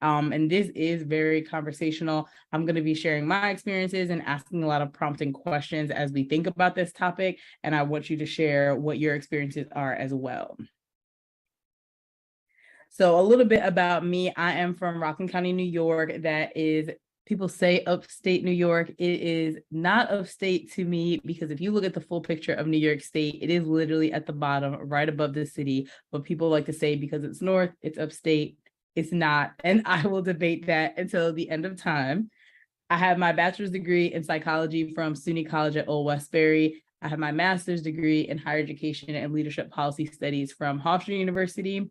And this is very conversational. I'm going to be sharing my experiences and asking a lot of prompting questions as we think about this topic. And I want you to share what your experiences are as well. So a little bit about me. I am from Rockland County, New York. That is, people say upstate New York. It is not upstate to me because if you look at the full picture of New York State, it is literally at the bottom, right above the city. But people like to say because it's north, it's upstate. It's not. And I will debate that until the end of time. I have my bachelor's degree in psychology from SUNY College at Old Westbury. I have my master's degree in higher education and leadership policy studies from Hofstra University.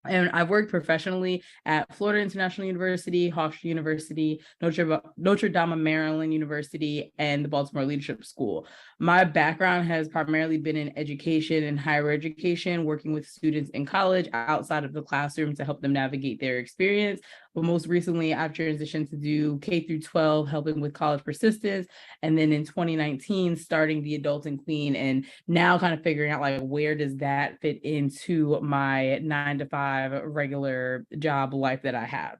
And I've worked professionally at Florida International University, Hofstra University, Notre Dame, Maryland University, and the Baltimore Leadership School. My background has primarily been in education and higher education, working with students in college outside of the classroom to help them navigate their experience. But most recently, I've transitioned to do K through 12, helping with college persistence. And then in 2019, starting the Adulting Queen, and now kind of figuring out like, where does that fit into my 9-to-5 regular job life that I have.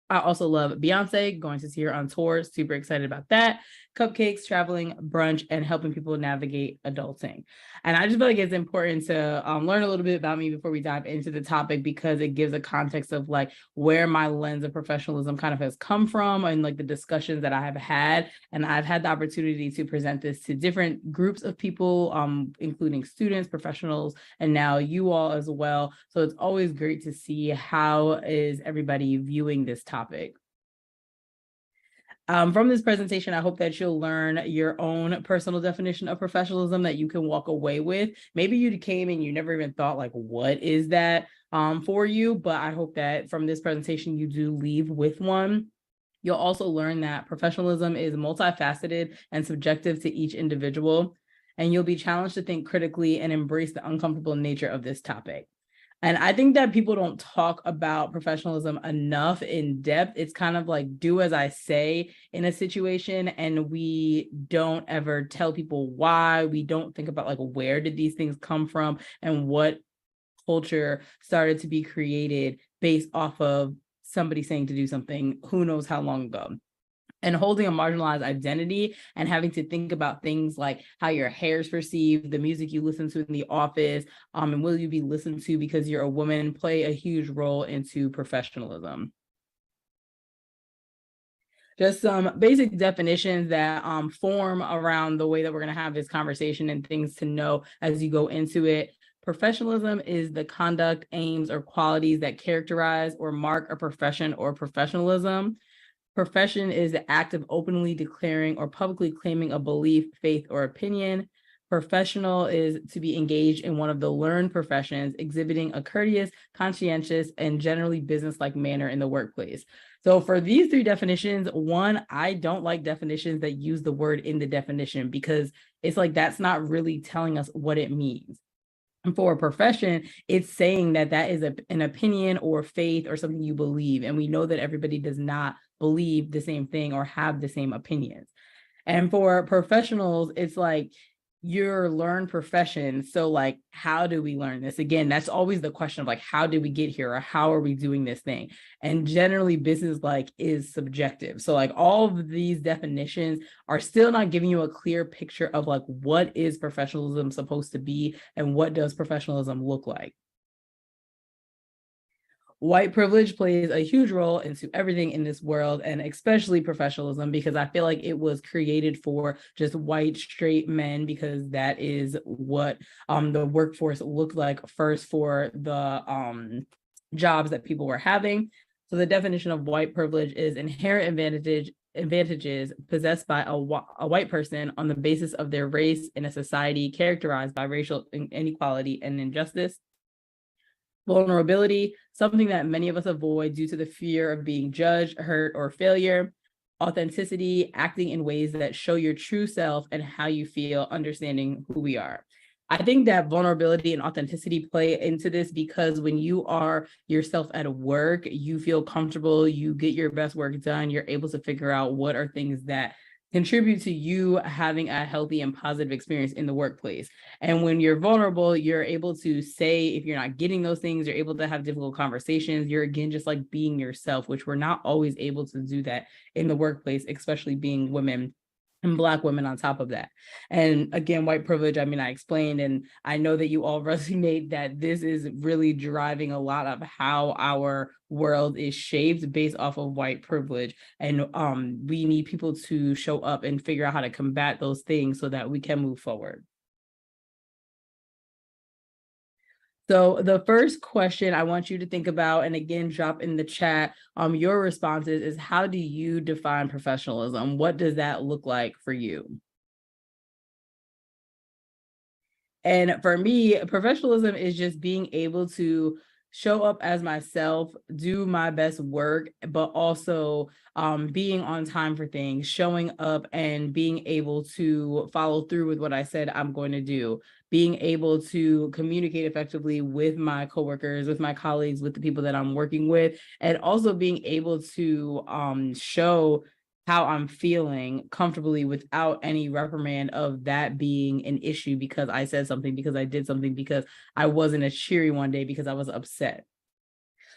I also love Beyonce, going to see her on tour. Super excited about that. Cupcakes, traveling, brunch, and helping people navigate adulting. And I just feel like it's important to learn a little bit about me before we dive into the topic, because it gives a context of like where my lens of professionalism kind of has come from and like the discussions that I have had. And I've had the opportunity to present this to different groups of people, including students, professionals, and now you all as well. So it's always great to see how is everybody viewing this topic. From this presentation, I hope that you'll learn your own personal definition of professionalism that you can walk away with. Maybe you came and you never even thought like, what is that for you? But I hope that from this presentation, you do leave with one. You'll also learn that professionalism is multifaceted and subjective to each individual, and you'll be challenged to think critically and embrace the uncomfortable nature of this topic. And I think that people don't talk about professionalism enough in depth. It's kind of like do as I say in a situation, and we don't ever tell people why. We don't think about like, where did these things come from and what culture started to be created based off of somebody saying to do something who knows how long ago. And holding a marginalized identity and having to think about things like how your hair is perceived, the music you listen to in the office, and will you be listened to because you're a woman, play a huge role into professionalism. Just some basic definitions that form around the way that we're going to have this conversation and things to know as you go into it. Professionalism is the conduct, aims, or qualities that characterize or mark a profession or professionalism. Profession is the act of openly declaring or publicly claiming a belief, faith, or opinion. Professional is to be engaged in one of the learned professions, exhibiting a courteous, conscientious, and generally business-like manner in the workplace. So for these three definitions, one, I don't like definitions that use the word in the definition because it's like that's not really telling us what it means. And for a profession, it's saying that that is an opinion or faith or something you believe. And we know that everybody does not believe the same thing or have the same opinions. And for professionals, it's like your learned profession. So like, how do we learn this? Again, that's always the question of like, how did we get here or how are we doing this thing? And generally business like is subjective. So like all of these definitions are still not giving you a clear picture of like, what is professionalism supposed to be and what does professionalism look like? White privilege plays a huge role into everything in this world, and especially professionalism, because I feel like it was created for just white straight men, because that is what the workforce looked like first for the jobs that people were having. So the definition of white privilege is inherent advantages possessed by a white person on the basis of their race in a society characterized by racial inequality and injustice. Vulnerability, something that many of us avoid due to the fear of being judged, hurt, or failure. Authenticity, acting in ways that show your true self and how you feel, understanding who we are. I think that vulnerability and authenticity play into this because when you are yourself at work, you feel comfortable, you get your best work done, you're able to figure out what are things that contribute to you having a healthy and positive experience in the workplace. And when you're vulnerable, you're able to say if you're not getting those things, you're able to have difficult conversations. You're again just like being yourself, which we're not always able to do that in the workplace, especially being women and Black women on top of that. And again, white privilege, I mean, I explained, and I know that you all resonate that this is really driving a lot of how our world is shaped based off of white privilege. And we need people to show up and figure out how to combat those things so that we can move forward. So the first question I want you to think about, and again, drop in the chat, your responses is how do you define professionalism? What does that look like for you? And for me, professionalism is just being able to show up as myself, do my best work, but also being on time for things, showing up and being able to follow through with what I said I'm going to do, being able to communicate effectively with my coworkers, with my colleagues, with the people that I'm working with, and also being able to show how I'm feeling comfortably without any reprimand of that being an issue because I said something, because I did something, because I wasn't as cheery one day because I was upset.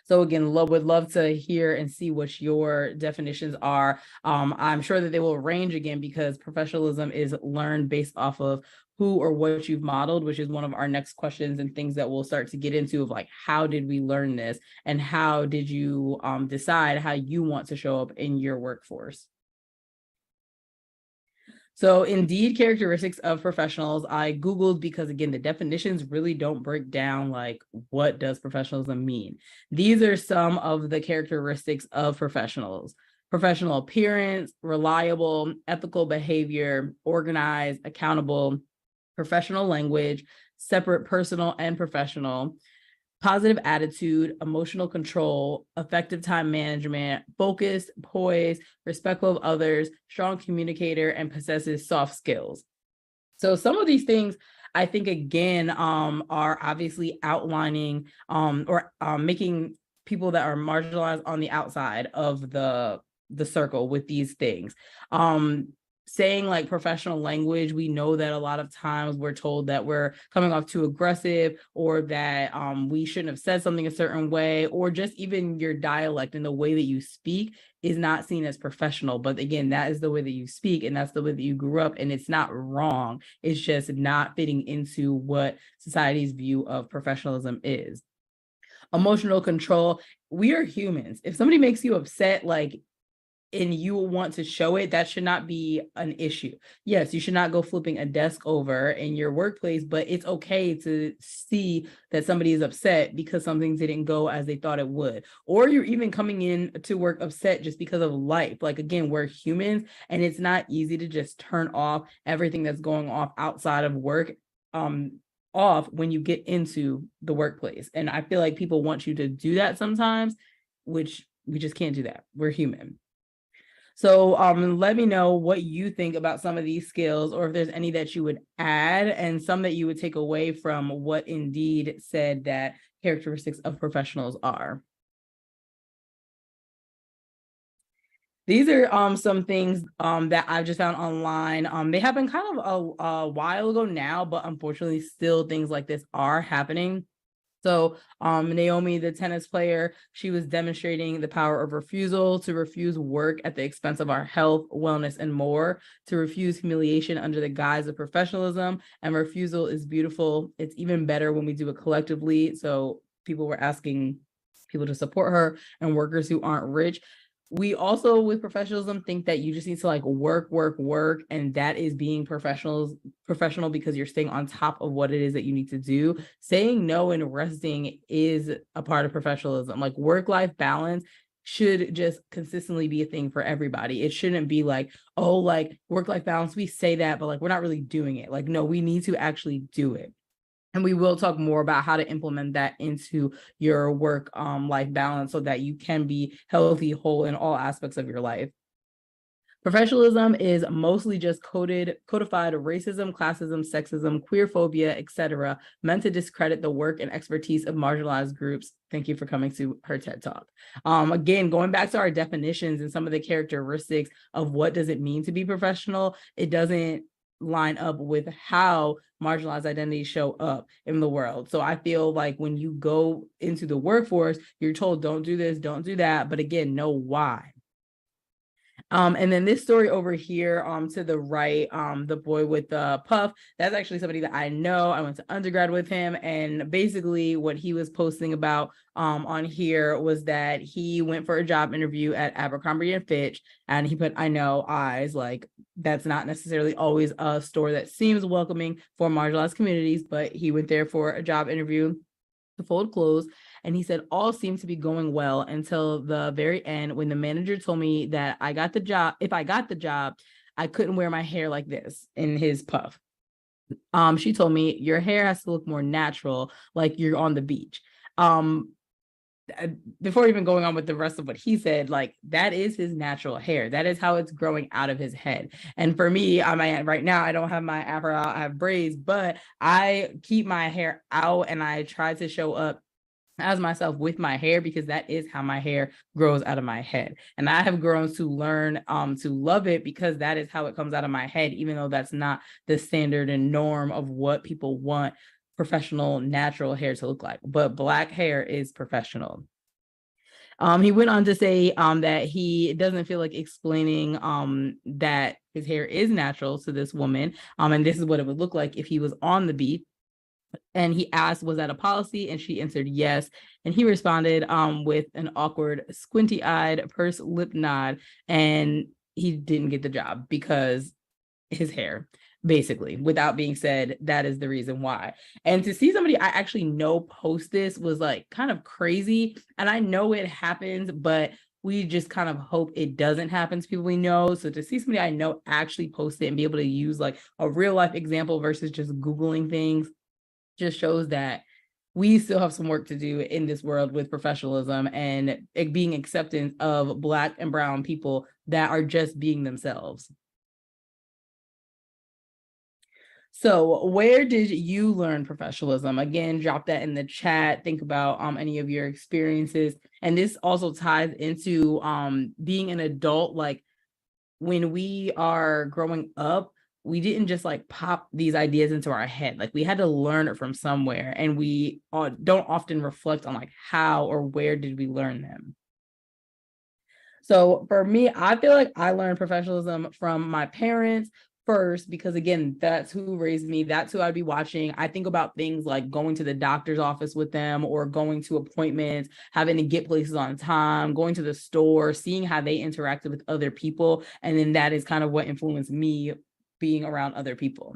So again, would love to hear and see what your definitions are. I'm sure that they will range again because professionalism is learned based off of who or what you've modeled, which is one of our next questions and things that we'll start to get into of like, how did we learn this? And how did you decide how you want to show up in your workforce? So Indeed characteristics of professionals, I Googled because again, the definitions really don't break down like what does professionalism mean. These are some of the characteristics of professionals: professional appearance, reliable, ethical behavior, organized, accountable, professional language, separate personal and professional, positive attitude, emotional control, effective time management, focused, poised, respectful of others, strong communicator, and possesses soft skills. So some of these things I think again are obviously outlining or making people that are marginalized on the outside of the circle with these things. Saying like professional language, we know that a lot of times we're told that we're coming off too aggressive, or that we shouldn't have said something a certain way, or just even your dialect and the way that you speak is not seen as professional. But again, that is the way that you speak and that's the way that you grew up, and it's not wrong. It's just not fitting into what society's view of professionalism is. Emotional control. We are humans. If somebody makes you upset, like, and you want to show it, that should not be an issue. Yes, you should not go flipping a desk over in your workplace, but it's okay to see that somebody is upset because something didn't go as they thought it would. Or you're even coming in to work upset just because of life. Like, again, we're humans and it's not easy to just turn off everything that's going off outside of work off when you get into the workplace. And I feel like people want you to do that sometimes, which we just can't do that. We're human. So let me know what you think about some of these skills, or if there's any that you would add and some that you would take away from what Indeed said that characteristics of professionals are. These are some things that I've just found online. They happened kind of a while ago now, but unfortunately still things like this are happening. So Naomi, the tennis player, she was demonstrating the power of refusal, to refuse work at the expense of our health, wellness, and more, to refuse humiliation under the guise of professionalism. And refusal is beautiful. It's even better when we do it collectively. So people were asking people to support her and workers who aren't rich. We also, with professionalism, think that you just need to like work, and that is being professional because you're staying on top of what it is that you need to do. Saying no and resting is a part of professionalism. Like, work-life balance should just consistently be a thing for everybody. It shouldn't be like, oh, like work-life balance, we say that, but like we're not really doing it. Like, no, we need to actually do it. And we will talk more about how to implement that into your work life balance so that you can be healthy, whole in all aspects of your life. Professionalism is mostly just codified racism, classism, sexism, queerphobia, etc., meant to discredit the work and expertise of marginalized groups. Thank you for coming to her TED Talk. Again, going back to our definitions and some of the characteristics of what does it mean to be professional, it doesn't line up with how marginalized identities show up in the world. So I feel like when you go into the workforce, you're told don't do this, don't do that, but again, know why. And then this story over here to the right, the boy with the puff, that's actually somebody that I know. I went to undergrad with him, and basically what he was posting about on here was that he went for a job interview at Abercrombie and Fitch, and he put, I know, eyes, like that's not necessarily always a store that seems welcoming for marginalized communities, but he went there for a job interview to fold clothes. And he said all seemed to be going well until the very end when the manager told me that I got the job. If I got the job, I couldn't wear my hair like this in his puff. She told me your hair has to look more natural, like you're on the beach. Before even going on with the rest of what he said, like that is his natural hair. That is how it's growing out of his head. And for me, right now, I don't have my afro out, I have braids, but I keep my hair out and I try to show up as myself with my hair because that is how my hair grows out of my head. And I have grown to learn to love it because that is how it comes out of my head, even though that's not the standard and norm of what people want professional natural hair to look like. But Black hair is professional. He went on to say that he doesn't feel like explaining that his hair is natural to this woman. And this is what it would look like if he was on the beach. And he asked, was that a policy? And she answered yes. And he responded with an awkward, squinty-eyed, pursed lip nod. And he didn't get the job because his hair, basically, without being said, that is the reason why. And to see somebody I actually know post this was like kind of crazy. And I know it happens, but we just kind of hope it doesn't happen to people we know. So to see somebody I know actually post it and be able to use like a real life example versus just Googling things just shows that we still have some work to do in this world with professionalism and it being acceptance of Black and brown people that are just being themselves. So where did you learn professionalism? Again, drop that in the chat. Think about any of your experiences. And this also ties into being an adult. Like when we are growing up, we didn't just like pop these ideas into our head. Like we had to learn it from somewhere, and we don't often reflect on like how or where did we learn them. So for me, I feel like I learned professionalism from my parents first, because again, that's who raised me. That's who I'd be watching. I think about things like going to the doctor's office with them or going to appointments, having to get places on time, going to the store, seeing how they interacted with other people. And then that is kind of what influenced me being around other people.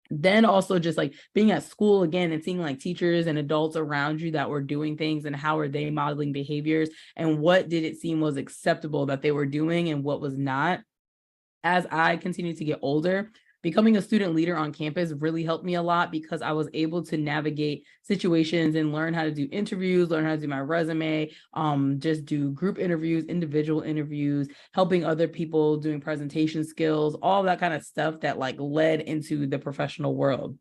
Then also just like being at school again and seeing like teachers and adults around you that were doing things and how are they modeling behaviors and what did it seem was acceptable that they were doing and what was not. As I continued to get older, becoming a student leader on campus really helped me a lot because I was able to navigate situations and learn how to do interviews, learn how to do my resume, just do group interviews, individual interviews, helping other people, doing presentation skills, all that kind of stuff that like led into the professional world.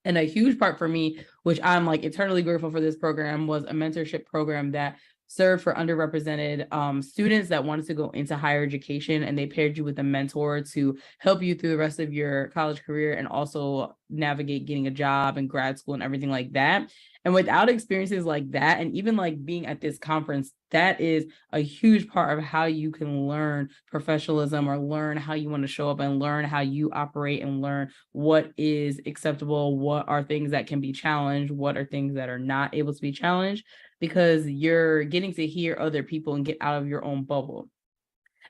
And a huge part for me, which I'm like eternally grateful for this program, was a mentorship program that served for underrepresented students that wanted to go into higher education, and they paired you with a mentor to help you through the rest of your college career and also navigate getting a job and grad school and everything like that. And without experiences like that, and even like being at this conference, that is a huge part of how you can learn professionalism or learn how you want to show up and learn how you operate and learn what is acceptable, what are things that can be challenged, what are things that are not able to be challenged, because you're getting to hear other people and get out of your own bubble.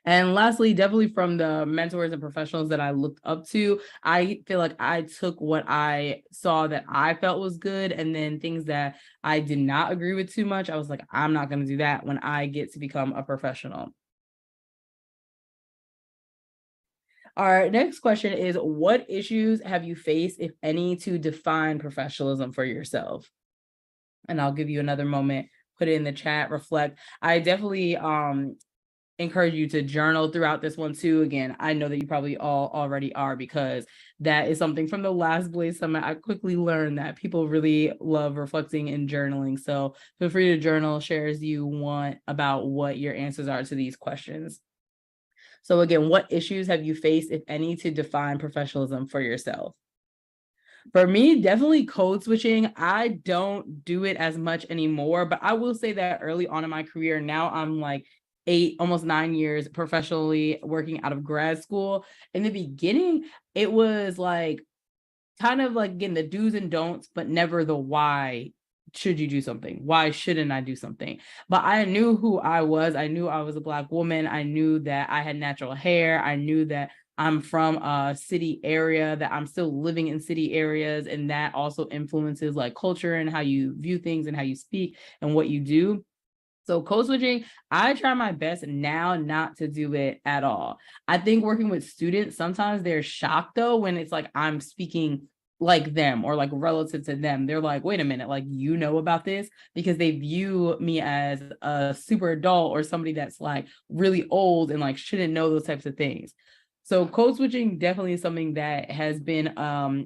And lastly, definitely from the mentors and professionals that I looked up to, I feel like I took what I saw that I felt was good, and then things that I did not agree with too much, I was like, I'm not going to do that when I get to become a professional. Our next question is, what issues have you faced, if any, to define professionalism for yourself? And I'll give you another moment, put it in the chat, reflect. I definitely encourage you to journal throughout this one too. Again, I know that you probably all already are, because that is something from the last Blaze Summit. I quickly learned that people really love reflecting and journaling. So feel free to journal, share as you want about what your answers are to these questions. So again, what issues have you faced, if any, to define professionalism for yourself? For me, definitely code switching. I don't do it as much anymore, but I will say that early on in my career, now I'm like 8, almost 9 years professionally working out of grad school. In the beginning, it was like kind of like, again, the do's and don'ts, but never the why should you do something? Why shouldn't I do something? But I knew who I was. I knew I was a Black woman. I knew that I had natural hair. I knew that I'm from a city area, that I'm still living in city areas. And that also influences like culture and how you view things and how you speak and what you do. So code switching, I try my best now not to do it at all. I think working with students, sometimes they're shocked though, when it's like I'm speaking like them or like relative to them. They're like, wait a minute, like, you know about this? Because they view me as a super adult or somebody that's like really old and like shouldn't know those types of things. So code switching definitely is something that has been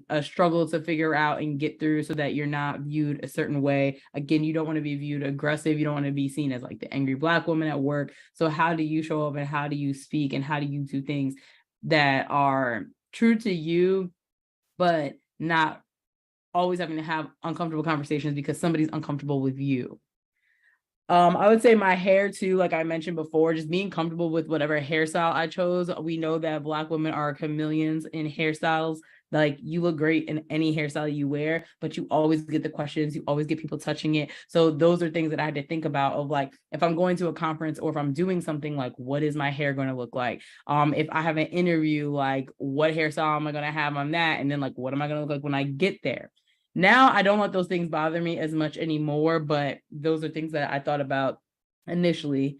a struggle to figure out and get through, so that you're not viewed a certain way. Again, you don't want to be viewed aggressive. You don't want to be seen as like the angry Black woman at work. So how do you show up and how do you speak and how do you do things that are true to you, but not always having to have uncomfortable conversations because somebody's uncomfortable with you? I would say my hair too, like I mentioned before, just being comfortable with whatever hairstyle I chose. We know that Black women are chameleons in hairstyles. Like, you look great in any hairstyle you wear, but you always get the questions, you always get people touching it. So those are things that I had to think about, of like, if I'm going to a conference or if I'm doing something, like, what is my hair going to look like? If I have an interview, like, what hairstyle am I going to have on that? And then like, what am I going to look like when I get there? Now I don't let those things bother me as much anymore, but those are things that I thought about initially.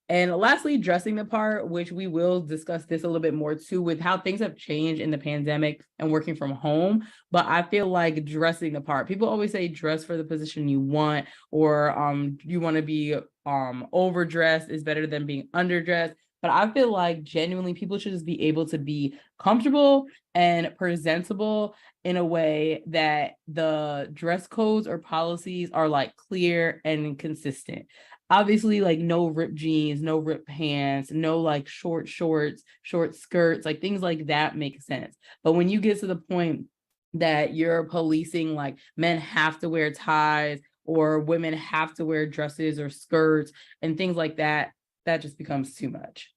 And lastly, dressing the part, which we will discuss this a little bit more too, with how things have changed in the pandemic and working from home. But I feel like dressing the part, people always say dress for the position you want, or you want to be overdressed is better than being underdressed. But I feel like genuinely people should just be able to be comfortable and presentable in a way that the dress codes or policies are like clear and consistent. Obviously, like, no ripped jeans, no ripped pants, no like short shorts, short skirts, like things like that make sense. But when you get to the point that you're policing, like, men have to wear ties or women have to wear dresses or skirts and things like that, that just becomes too much.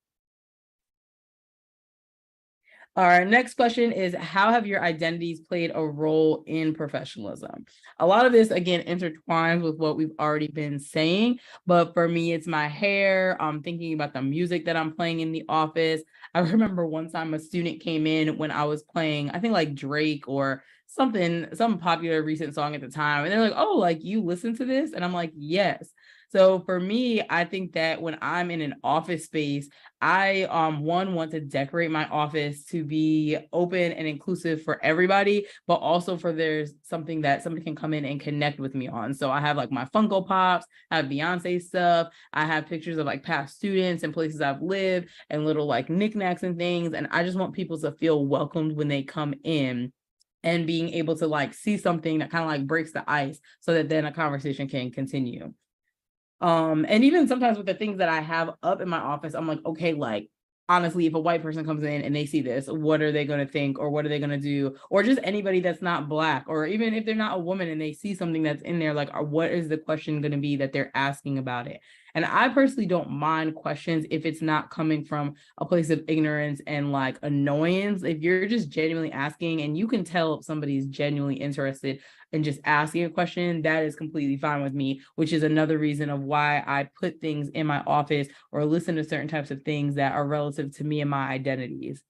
Our next question is, how have your identities played a role in professionalism? A lot of this, again, intertwines with what we've already been saying, but for me, it's my hair. I'm thinking about the music that I'm playing in the office. I remember one time a student came in when I was playing, I think like Drake or something, some popular recent song at the time. And they're like, oh, like, you listen to this? And I'm like, yes. So for me, I think that when I'm in an office space, I one want to decorate my office to be open and inclusive for everybody, but also for there's something that somebody can come in and connect with me on. So I have like my Funko Pops, I have Beyonce stuff, I have pictures of like past students and places I've lived and little like knickknacks and things. And I just want people to feel welcomed when they come in, and being able to like see something that kind of like breaks the ice so that then a conversation can continue. And even sometimes with the things that I have up in my office, I'm like, okay, like, honestly, if a white person comes in and they see this, what are they going to think, or what are they going to do? Or just anybody that's not Black, or even if they're not a woman and they see something that's in there, like, what is the question going to be that they're asking about it? And I personally don't mind questions if it's not coming from a place of ignorance and like annoyance. If you're just genuinely asking and you can tell if somebody's genuinely interested and just asking a question, that is completely fine with me, which is another reason of why I put things in my office or listen to certain types of things that are relative to me and my identities.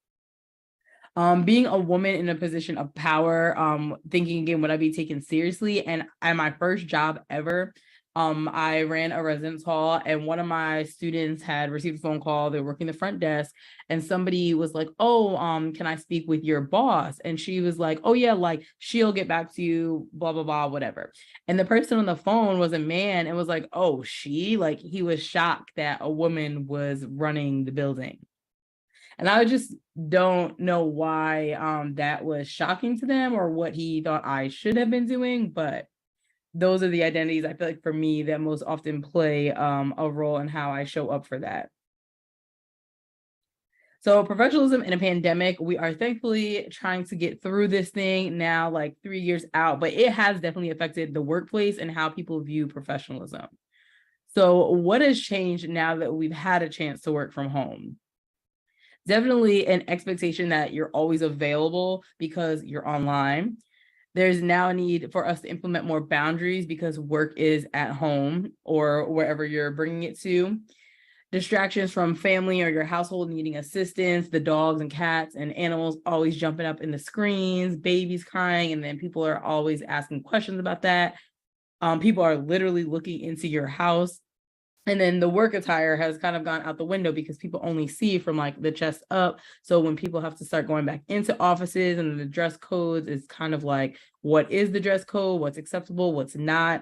Being a woman in a position of power, thinking again, would I be taken seriously? And at my first job ever, I ran a residence hall, and one of my students had received a phone call. They were working the front desk, and somebody was like, "Oh, can I speak with your boss?" And she was like, "Oh yeah, like she'll get back to you, blah blah blah, whatever." And the person on the phone was a man, and was like, "Oh, she?" Like he was shocked that a woman was running the building. And I just don't know why that was shocking to them, or what he thought I should have been doing, but those are the identities I feel like for me that most often play a role in how I show up for that. So professionalism in a pandemic, we are thankfully trying to get through this thing now, like 3 years out, but it has definitely affected the workplace and how people view professionalism. So what has changed now that we've had a chance to work from home? Definitely an expectation that you're always available because you're online. There's now a need for us to implement more boundaries because work is at home or wherever you're bringing it to. Distractions from family or your household needing assistance, the dogs and cats and animals always jumping up in the screens, babies crying, and then people are always asking questions about that. People are literally looking into your house. And then the work attire has kind of gone out the window because people only see from like the chest up. So when people have to start going back into offices and the dress codes is kind of like, what is the dress code? What's acceptable? What's not?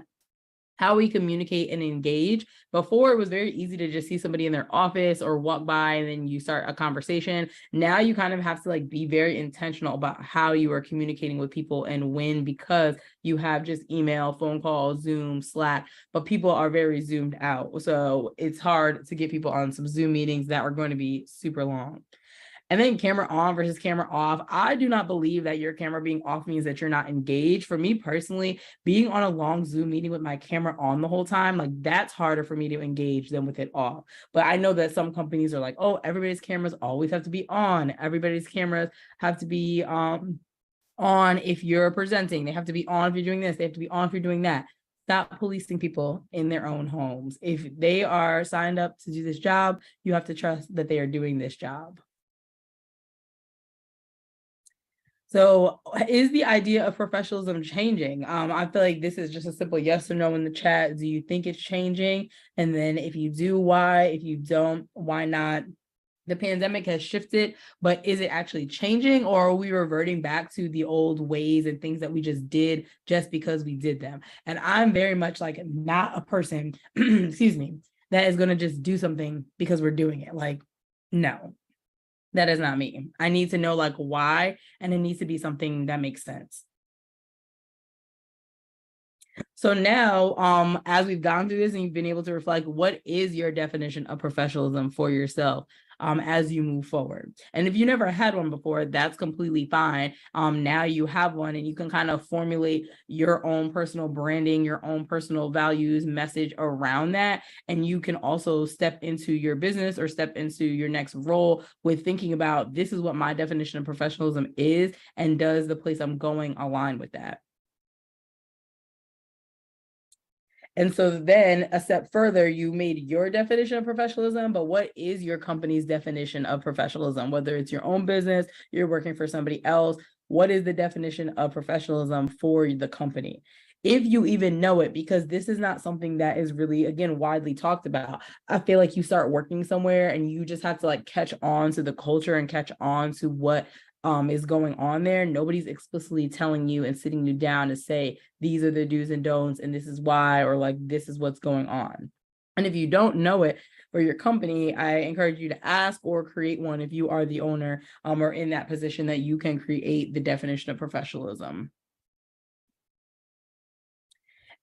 How we communicate and engage. Before, it was very easy to just see somebody in their office or walk by and then you start a conversation. Now you kind of have to like be very intentional about how you are communicating with people and when, because you have just email, phone call, Zoom, Slack, but people are very zoomed out. So it's hard to get people on some Zoom meetings that are going to be super long. And then camera on versus camera off. I do not believe that your camera being off means that you're not engaged. For me personally, being on a long Zoom meeting with my camera on the whole time, like that's harder for me to engage than with it off. But I know that some companies are like, oh, everybody's cameras always have to be on. Everybody's cameras have to be on if you're presenting. They have to be on if you're doing this. They have to be on if you're doing that. Stop policing people in their own homes. If they are signed up to do this job, you have to trust that they are doing this job. So is the idea of professionalism changing? I feel like this is just a simple yes or no in the chat. Do you think it's changing? And then if you do, why? If you don't, why not? The pandemic has shifted, but is it actually changing, or are we reverting back to the old ways and things that we just did just because we did them? And I'm very much like not a person, excuse me, that is going to just do something because we're doing it. Like, no, that is not me. I need to know like why, and it needs to be something that makes sense. So now, as we've gone through this and you've been able to reflect, what is your definition of professionalism for yourself as you move forward? And if you never had one before, that's completely fine. Now you have one and you can kind of formulate your own personal branding, your own personal values, message around that. And you can also step into your business or step into your next role with thinking about, this is what my definition of professionalism is, and does the place I'm going align with that? And so then a step further, you made your definition of professionalism, but what is your company's definition of professionalism? Whether it's your own business, you're working for somebody else, what is the definition of professionalism for the company? If you even know it, because this is not something that is really, again, widely talked about. I feel like you start working somewhere and you just have to like catch on to the culture and catch on to what is going on there. Nobody's explicitly telling you and sitting you down to say, these are the do's and don'ts, and this is why, or like, this is what's going on. And if you don't know it for your company, I encourage you to ask or create one if you are the owner or in that position that you can create the definition of professionalism.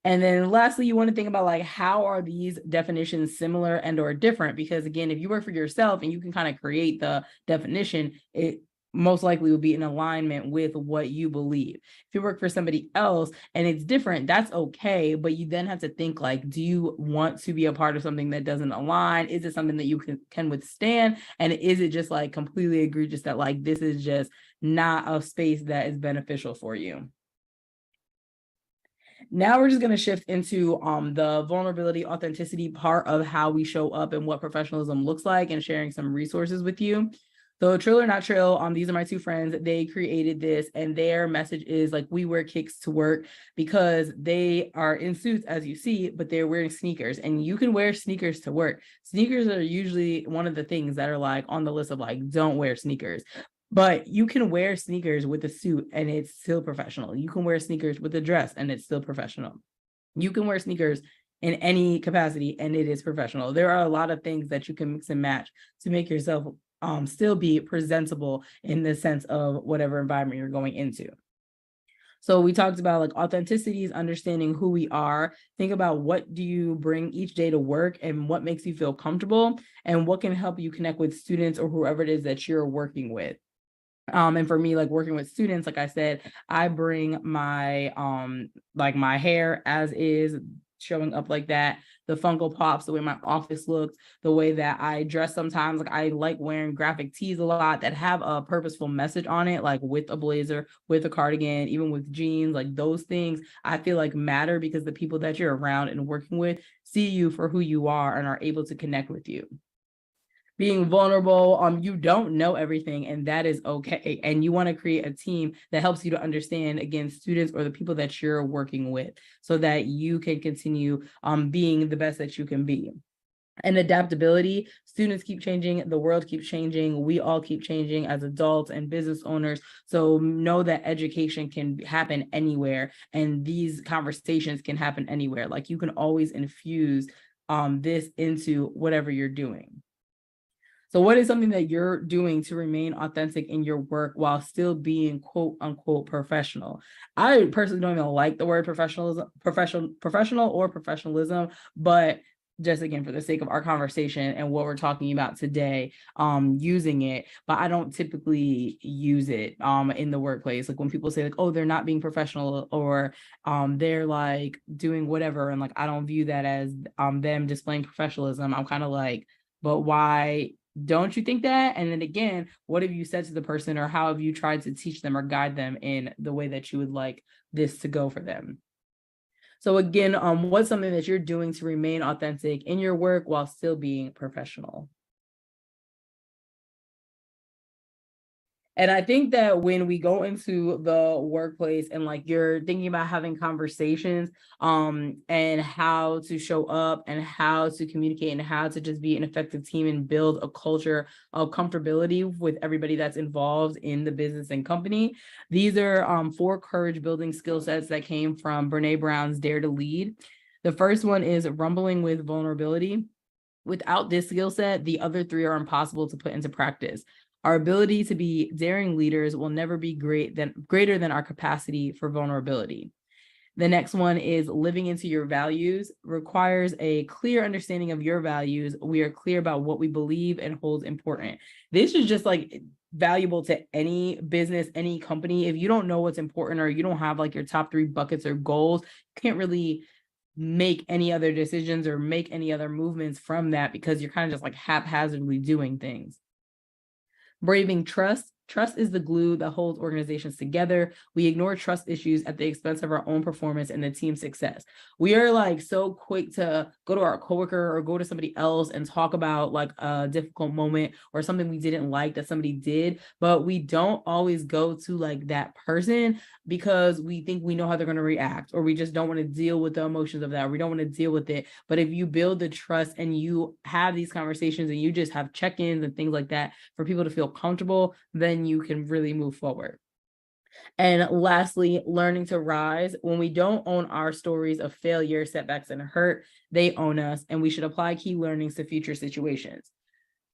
And then lastly, you want to think about like, how are these definitions similar and or different? Because again, if you work for yourself and you can kind of create the definition, it most likely will be in alignment with what you believe. If you work for somebody else and it's different, that's okay. But you then have to think like, do you want to be a part of something that doesn't align? Is it something that you can withstand? And is it just like completely egregious that like, this is just not a space that is beneficial for you? Now we're just going to shift into the vulnerability, authenticity part of how we show up and what professionalism looks like, and sharing some resources with you. So Trill or Not Trill, these are my two friends. They created this, and their message is like, we wear kicks to work, because they are in suits, as you see, but they're wearing sneakers, and you can wear sneakers to work. Sneakers are usually one of the things that are like on the list of like, don't wear sneakers. But you can wear sneakers with a suit and it's still professional. You can wear sneakers with a dress and it's still professional. You can wear sneakers in any capacity and it is professional. There are a lot of things that you can mix and match to make yourself still be presentable in the sense of whatever environment you're going into. So we talked about like authenticity is understanding who we are. Think about what do you bring each day to work and what makes you feel comfortable and what can help you connect with students or whoever it is that you're working with. And for me, like working with students, like I said, I bring my like my hair as is, showing up like that, the Funko Pops, the way my office looks, the way that I dress sometimes. Like I like wearing graphic tees a lot that have a purposeful message on it, like with a blazer, with a cardigan, even with jeans. Like those things I feel like matter because the people that you're around and working with see you for who you are and are able to connect with you. Being vulnerable, you don't know everything, and that is okay. And you want to create a team that helps you to understand, again, students or the people that you're working with, so that you can continue being the best that you can be. And adaptability, students keep changing, the world keeps changing, we all keep changing as adults and business owners. So know that education can happen anywhere, and these conversations can happen anywhere. Like you can always infuse this into whatever you're doing. So what is something that you're doing to remain authentic in your work while still being quote unquote professional? I personally don't even like the word professional or professionalism, but just again, for the sake of our conversation and what we're talking about today, using it, but I don't typically use it in the workplace. Like when people say like, oh, they're not being professional, or they're like doing whatever, and like I don't view that as them displaying professionalism. I'm kind of like, but why don't you think that? And then again, what have you said to the person, or how have you tried to teach them or guide them in the way that you would like this to go for them? So again, what's something that you're doing to remain authentic in your work while still being professional? And I think that when we go into the workplace and like you're thinking about having conversations, and how to show up and how to communicate and how to just be an effective team and build a culture of comfortability with everybody that's involved in the business and company. These are 4 courage building skill sets that came from Brene Brown's Dare to Lead. The first one is rumbling with vulnerability. Without this skill set, the other 3 are impossible to put into practice. Our ability to be daring leaders will never be greater than our capacity for vulnerability. The next one is living into your values requires a clear understanding of your values. We are clear about what we believe and hold important. This is just like valuable to any business, any company. If you don't know what's important, or you don't have like your top 3 buckets or goals, you can't really make any other decisions or make any other movements from that, because you're kind of just like haphazardly doing things. Braving trust. Trust is the glue that holds organizations together. We ignore trust issues at the expense of our own performance and the team's success. We are like so quick to go to our coworker or go to somebody else and talk about like a difficult moment or something we didn't like that somebody did, but we don't always go to like that person because we think we know how they're going to react, or we just don't want to deal with the emotions of that, or we don't want to deal with it. But if you build the trust and you have these conversations and you just have check-ins and things like that for people to feel comfortable, then you can really move forward. And lastly, learning to rise. When we don't own our stories of failure, setbacks, and hurt, they own us, and we should apply key learnings to future situations.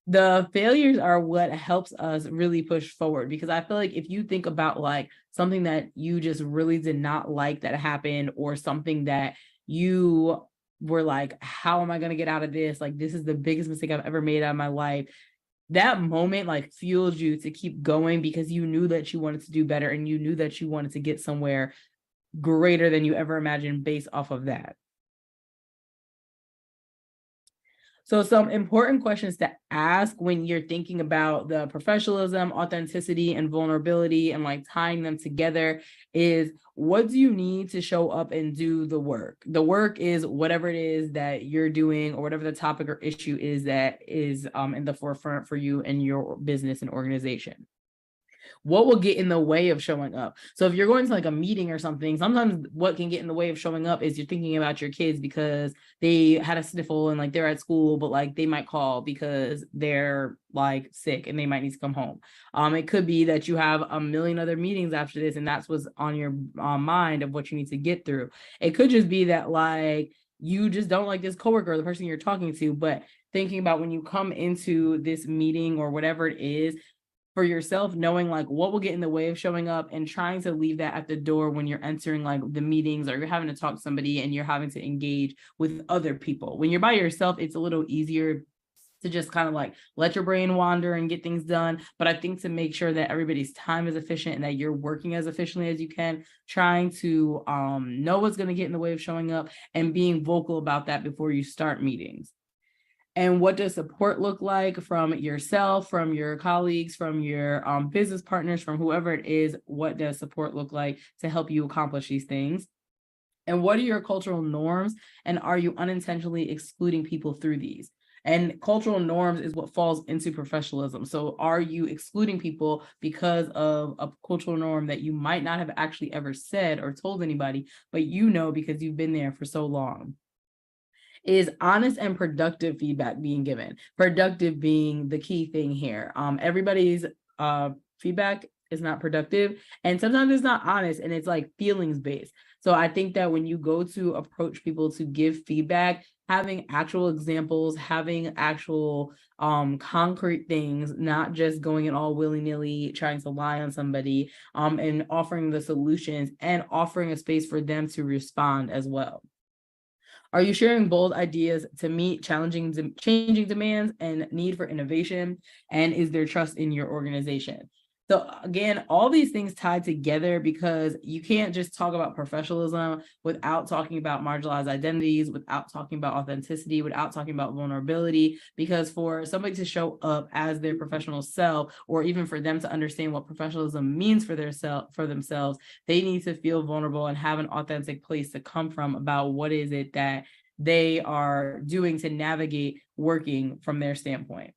The failures are what helps us really push forward, because I feel like if you think about like something that you just really did not like that happened, or something that you were like, how am I going to get out of this? Like, this is the biggest mistake I've ever made out of my life. That moment like fueled you to keep going because you knew that you wanted to do better, and you knew that you wanted to get somewhere greater than you ever imagined based off of that. So some important questions to ask when you're thinking about the professionalism, authenticity, and vulnerability and like tying them together is, what do you need to show up and do the work? The work is whatever it is that you're doing or whatever the topic or issue is that is in the forefront for you and your business and organization. What will get in the way of showing up? So if you're going to like a meeting or something, sometimes what can get in the way of showing up is you're thinking about your kids because they had a sniffle and like they're at school, but like they might call because they're like sick and they might need to come home. It could be that you have a million other meetings after this and that's what's on your mind of what you need to get through. It could just be that like you just don't like this coworker or the person you're talking to, but thinking about when you come into this meeting or whatever it is, for yourself, knowing like what will get in the way of showing up and trying to leave that at the door when you're entering like the meetings or you're having to talk to somebody and you're having to engage with other people. When you're by yourself, it's a little easier to just kind of like let your brain wander and get things done. But I think to make sure that everybody's time is efficient and that you're working as efficiently as you can, trying to know what's going to get in the way of showing up and being vocal about that before you start meetings. And what does support look like from yourself, from your colleagues, from your business partners, from whoever it is? What does support look like to help you accomplish these things? And what are your cultural norms? And are you unintentionally excluding people through these? And cultural norms is what falls into professionalism. So are you excluding people because of a cultural norm that you might not have actually ever said or told anybody, but you know because you've been there for so long? Is honest and productive feedback being given? Productive being the key thing here. Everybody's feedback is not productive, and sometimes it's not honest, and it's like feelings based. So I think that when you go to approach people to give feedback, having actual examples, having actual concrete things, not just going in all willy-nilly trying to lie on somebody, and offering the solutions and offering a space for them to respond as well. Are you sharing bold ideas to meet changing demands and need for innovation? And is there trust in your organization? So again, all these things tied together because you can't just talk about professionalism without talking about marginalized identities, without talking about authenticity, without talking about vulnerability. Because for somebody to show up as their professional self, or even for them to understand what professionalism means for themselves, they need to feel vulnerable and have an authentic place to come from about what is it that they are doing to navigate working from their standpoint.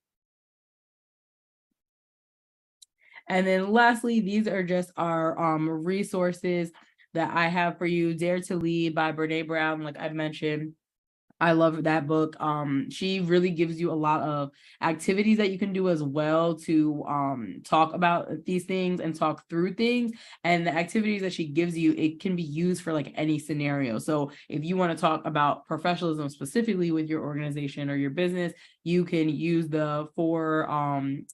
And then lastly, these are just our resources that I have for you. Dare to Lead by Brene Brown, like I've mentioned. I love that book. She really gives you a lot of activities that you can do as well to talk about these things and talk through things. And the activities that she gives you, it can be used for like any scenario. So if you want to talk about professionalism specifically with your organization or your business, you can use the 4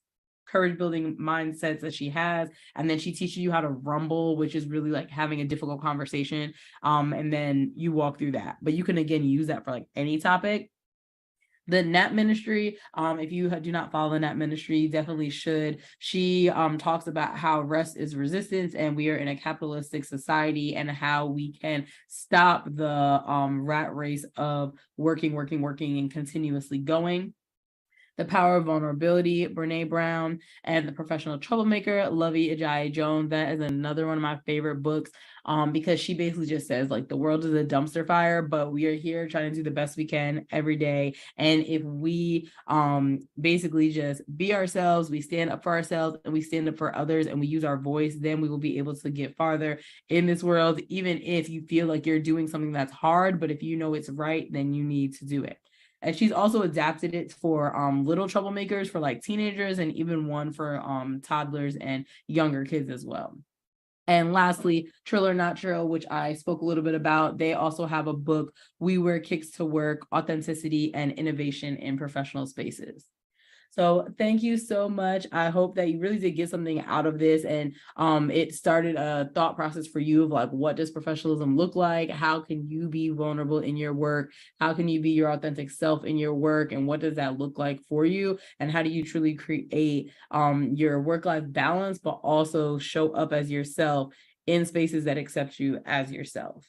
courage building mindsets that she has, and then she teaches you how to rumble, which is really like having a difficult conversation, and then you walk through that. But you can again use that for like any topic. The Nap Ministry, if you do not follow the Nap Ministry, you definitely should. She talks about how rest is resistance and we are in a capitalistic society, and how we can stop the rat race of working and continuously going. The Power of Vulnerability, Brene Brown, and The Professional Troublemaker, Lovey Ajayi Jones. That is another one of my favorite books, because she basically just says like the world is a dumpster fire, but we are here trying to do the best we can every day. And if we basically just be ourselves, we stand up for ourselves and we stand up for others and we use our voice, then we will be able to get farther in this world, even if you feel like you're doing something that's hard. But if you know it's right, then you need to do it. And she's also adapted it for little troublemakers for like teenagers, and even one for toddlers and younger kids as well. And lastly, Trill or Not Trill, which I spoke a little bit about. They also have a book, We Wear Kicks to Work, Authenticity and Innovation in Professional Spaces. So thank you so much. I hope that you really did get something out of this, and it started a thought process for you of like, what does professionalism look like? How can you be vulnerable in your work? How can you be your authentic self in your work? And what does that look like for you? And how do you truly create your work-life balance, but also show up as yourself in spaces that accept you as yourself?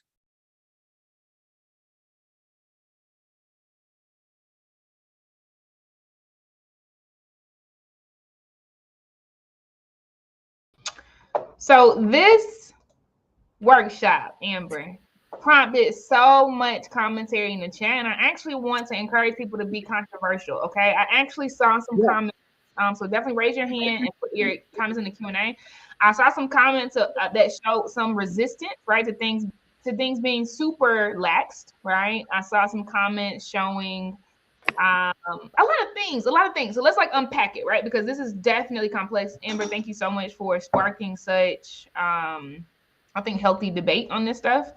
So this workshop, Amber, prompted so much commentary in the chat, and I actually want to encourage people to be controversial. Okay, I actually saw some Yeah. comments. So definitely raise your hand and put your comments in the Q&A. I saw some comments that showed some resistance, right, to things being super laxed, right. I saw some comments showing a lot of things. So let's like unpack it, right? Because this is definitely complex. Amber, thank you so much for sparking such, I think, healthy debate on this stuff.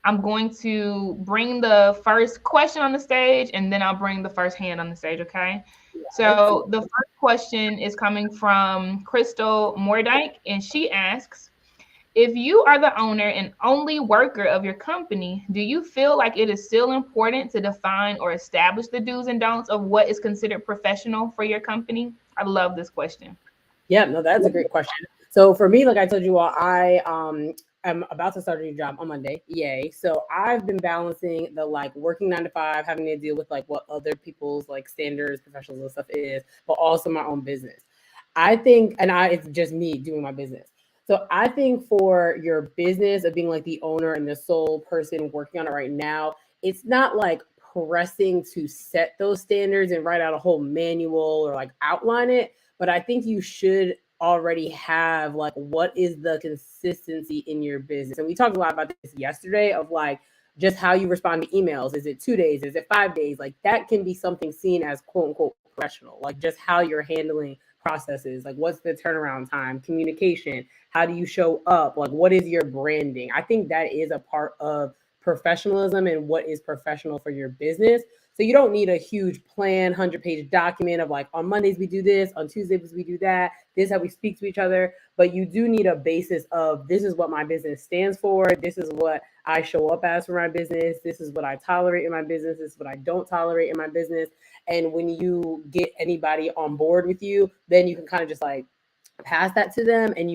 I'm going to bring the first question on the stage, and then I'll bring the first hand on the stage. Okay. Yes. So the first question is coming from Crystal Mordyke, and she asks, if you are the owner and only worker of your company, do you feel like it is still important to define or establish the do's and don'ts of what is considered professional for your company? I love this question. Yeah, no, that's a great question. So for me, like I told you all, I am about to start a new job on Monday. Yay. So I've been balancing the like working 9 to 5, having to deal with like what other people's like standards, professionals and stuff is, but also my own business. I think, and it's just me doing my business. So I think for your business of being like the owner and the sole person working on it right now, it's not like pressing to set those standards and write out a whole manual or like outline it, but I think you should already have like what is the consistency in your business. And we talked a lot about this yesterday of like just how you respond to emails. Is it 2 days? Is it 5 days? Like that can be something seen as quote unquote professional. Like just how you're handling processes. Like what's the turnaround time, communication, how do you show up? Like what is your branding? I think that is a part of professionalism and what is professional for your business. So you don't need a huge plan, 100-page document of like on Mondays we do this, on Tuesdays we do that. This is how we speak to each other. But you do need a basis of this is what my business stands for. This is what I show up as for my business. This is what I tolerate in my business. This is what I don't tolerate in my business. And when you get anybody on board with you, then you can kind of just like pass that to them and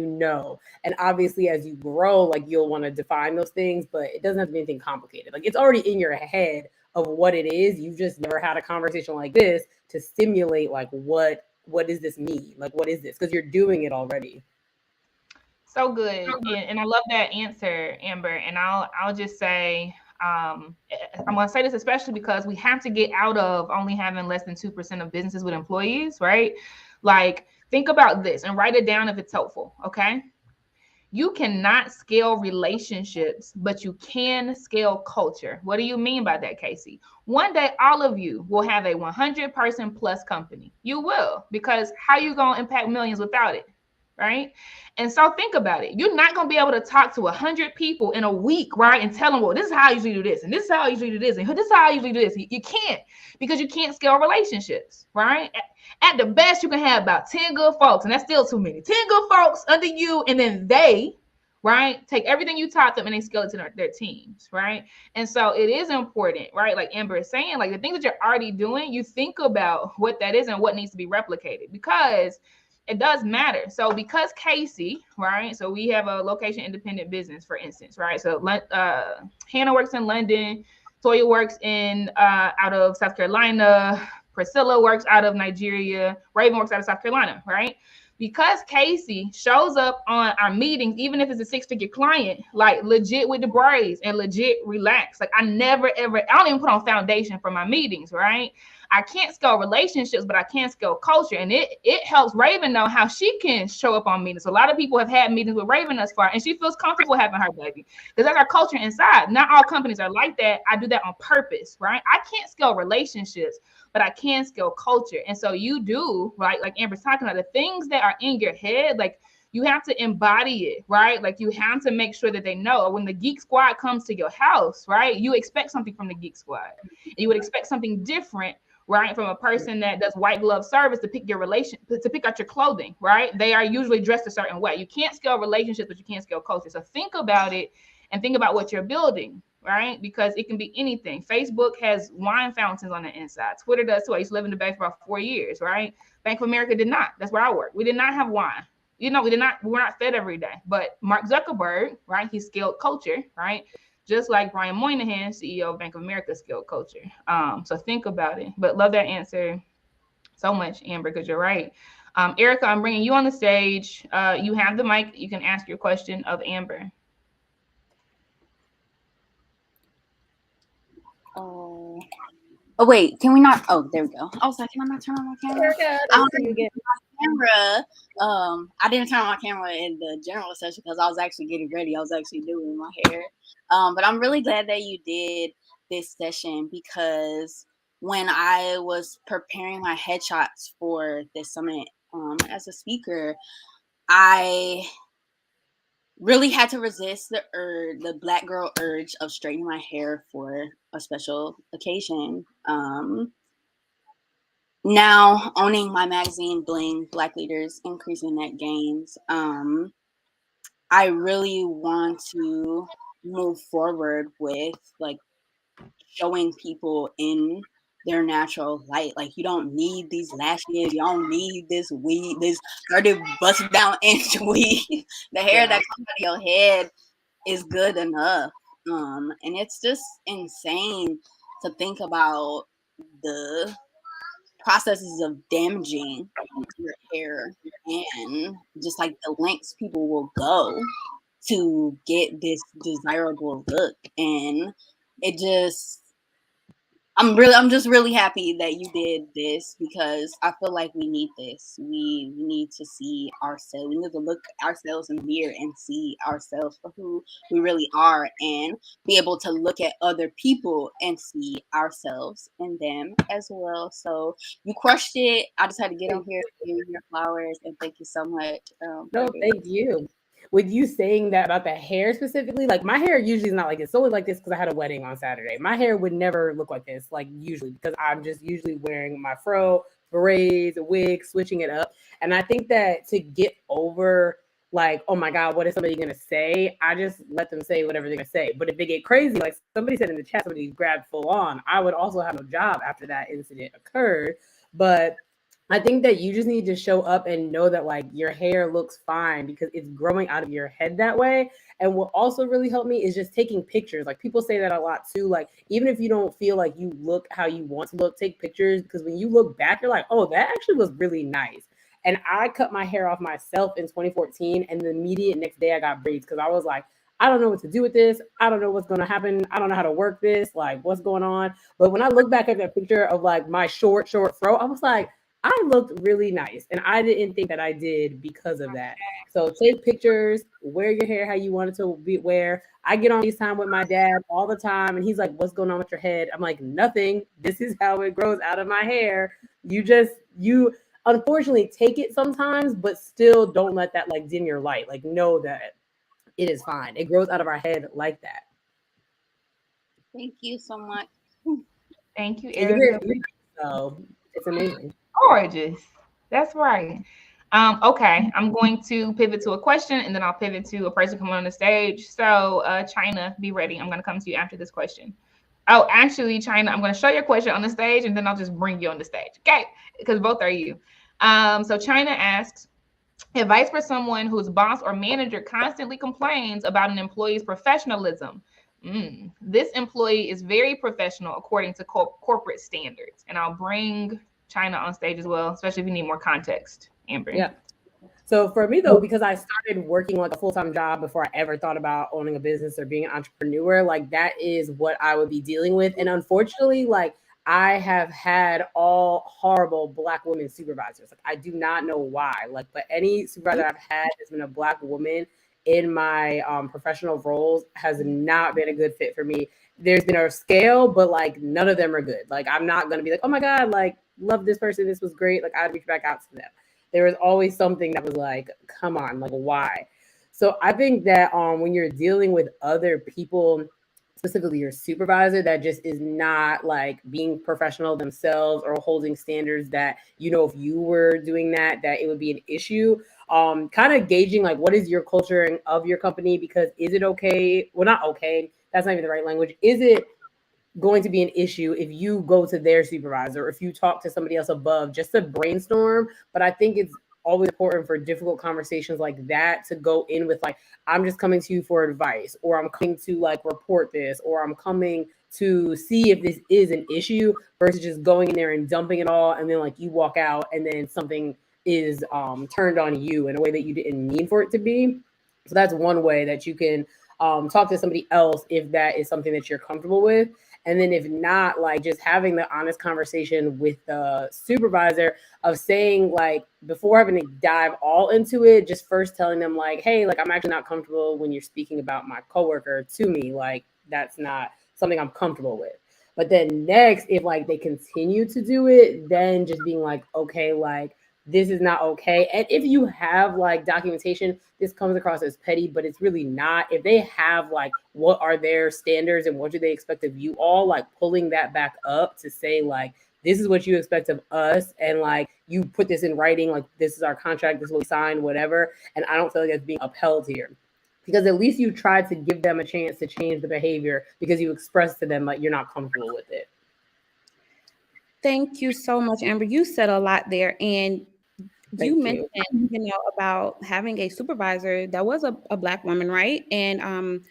and obviously as you grow like you'll want to define those things, but it doesn't have to be anything complicated. Like it's already in your head of what it is. You just never had a conversation like this to stimulate like what does this mean, like what is this, because you're doing it already. So good, and I love that answer, Amber. And I'll just say, I'm going to say this especially because we have to get out of only having less than 2% of businesses with employees, right? Like, think about this and write it down if it's helpful. Okay. You cannot scale relationships, but you can scale culture. What do you mean by that, Casey? One day, all of you will have a 100-person plus company. You will, because how you going to impact millions without it? Right? And so think about it. You're not going to be able to talk to 100 people in a week, right? And tell them, well, this is how I usually do this, and this is how I usually do this, and this is how I usually do this. You can't, because you can't scale relationships, right? At the best, you can have about 10 good folks, and that's still too many. 10 good folks under you, and then they, right, take everything you taught them and they scale it to their teams, right? And so it is important, right? Like Amber is saying, like the things that you're already doing, you think about what that is and what needs to be replicated, because it does matter. So because Casey, right? So we have a location independent business, for instance, right? So Hannah works in London, Toya works in out of South Carolina, Priscilla works out of Nigeria, Raven works out of South Carolina, right? Because Casey shows up on our meetings, even if it's a 6-figure client, like legit with the braids and legit relaxed. Like I never ever, I don't even put on foundation for my meetings, right? I can't scale relationships, but I can scale culture. And it helps Raven know how she can show up on meetings. So a lot of people have had meetings with Raven thus far, and she feels comfortable having her baby. Because that's our culture inside. Not all companies are like that. I do that on purpose, right? I can't scale relationships, but I can scale culture. And so you do, right? Like Amber's talking about, the things that are in your head, like you have to embody it, right? Like you have to make sure that they know when the Geek Squad comes to your house, right? You expect something from the Geek Squad. And you would expect something different, right, from a person that does white glove service to pick your relation, to pick out your clothing, right? They are usually dressed a certain way. You can't scale relationships, but you can't scale culture. So think about it and think about what you're building, right? Because it can be anything. Facebook has wine fountains on the inside. Twitter does too. I used to live in the Bay for about 4 years, right? Bank of America did not. That's where I work. We did not have wine. We were not fed every day. But Mark Zuckerberg, right? He scaled culture, right? Just like Brian Moynihan, CEO of Bank of America, scaled culture. So think about it. But love that answer so much, Amber, because you're right. Erica, I'm bringing you on the stage. You have the mic. You can ask your question of Amber. Oh wait, can we not? Oh, there we go. I was like, can I not turn on my camera? Erica, I nice to see you again. camera. I didn't turn on my camera in the general session because I was actually getting ready. I was actually doing my hair. But I'm really glad that you did this session because when I was preparing my headshots for this summit as a speaker, I really had to resist the black girl urge of straightening my hair for a special occasion. Now owning my magazine Bling, Black Leaders Increasing Net Gains, I really want to move forward with like showing people in their natural light. Like you don't need these lashes, you don't need this weave, this 30 busted down inch weave. The hair that comes out of your head is good enough. And it's just insane to think about the processes of damaging your hair and just like the lengths people will go to get this desirable look. And it just, I'm just really happy that you did this because I feel like we need this. We need to see ourselves. We need to look ourselves in the mirror and see ourselves for who we really are and be able to look at other people and see ourselves in them as well. So you crushed it. I just had to get on here and give you your flowers and thank you so much. No, thank you. With you saying that about the hair specifically, like my hair usually is not like this. It's only like this because I had a wedding on Saturday. My hair would never look like this, like usually, because I'm just usually wearing my fro, berets, a wig, switching it up. And I think that to get over like, oh my God, what is somebody gonna say? I just let them say whatever they're gonna say. But if they get crazy, like somebody said in the chat, somebody grabbed full on, I would also have no job after that incident occurred. But I think that you just need to show up and know that like your hair looks fine because it's growing out of your head that way. And what also really helped me is just taking pictures. Like people say that a lot too. Like even if you don't feel like you look how you want to look, take pictures because when you look back, you're like, oh, that actually was really nice. And I cut my hair off myself in 2014, and the immediate next day I got braids because I was like, I don't know what to do with this. I don't know what's going to happen. I don't know how to work this. Like, what's going on? But when I look back at that picture of like my short fro, I was like, I looked really nice. And I didn't think that I did because of that. So take pictures, wear your hair how you want it to be wear. I get on FaceTime with my dad all the time, and he's like, what's going on with your head? I'm like, nothing. This is how it grows out of my hair. You unfortunately take it sometimes, but still don't let that like dim your light. Like know that it is fine. It grows out of our head like that. Thank you so much. Thank you, Erica. So it's amazing. Gorgeous. That's right. Okay, I'm going to pivot to a question and then I'll pivot to a person coming on the stage. So China, be ready. I'm going to come to you after this question. Oh, actually, China, I'm going to show your question on the stage and then I'll just bring you on the stage. Okay, because both are you. So China asks, advice for someone whose boss or manager constantly complains about an employee's professionalism. This employee is very professional according to corporate standards. And I'll bring China on stage as well, especially if you need more context, Amber. Yeah. So for me though, because I started working like a full-time job before I ever thought about owning a business or being an entrepreneur, like that is what I would be dealing with. And unfortunately, like I have had all horrible Black women supervisors. Like I do not know why. Like, but any supervisor I've had has been a Black woman in my professional roles has not been a good fit for me. There's been a scale, but like none of them are good. Like I'm not gonna be like, oh my God, like love this person, this was great. Like I'd reach back out to them. There was always something that was like, come on, like why? So I think that when you're dealing with other people, specifically your supervisor, that just is not like being professional themselves or holding standards that, you know, if you were doing that it would be an issue. Kind of gauging like what is your culture of your company, because is it okay? Well, not okay. That's not even the right language. Is it going to be an issue if you go to their supervisor or if you talk to somebody else above just to brainstorm? But I think it's always important for difficult conversations like that to go in with like, I'm just coming to you for advice, or I'm coming to like report this, or I'm coming to see if this is an issue, versus just going in there and dumping it all and then like you walk out and then something is turned on you in a way that you didn't mean for it to be. So that's one way that you can talk to somebody else if that is something that you're comfortable with. And then if not, like just having the honest conversation with the supervisor of saying, like, before having to dive all into it, just first telling them like, hey, like I'm actually not comfortable when you're speaking about my coworker to me. Like that's not something I'm comfortable with. But then next, if like they continue to do it, then just being like, okay, like this is not okay. And if you have like documentation, this comes across as petty, but it's really not. If they have like what are their standards and what do they expect of you all, like pulling that back up to say like this is what you expect of us, and like you put this in writing, like this is our contract, this is what we signed, whatever. And I don't feel like it's being upheld here. Because at least you tried to give them a chance to change the behavior because you expressed to them like you're not comfortable with it. Thank you so much, Amber. You said a lot there. And you mentioned, about having a supervisor that was a Black woman, right? And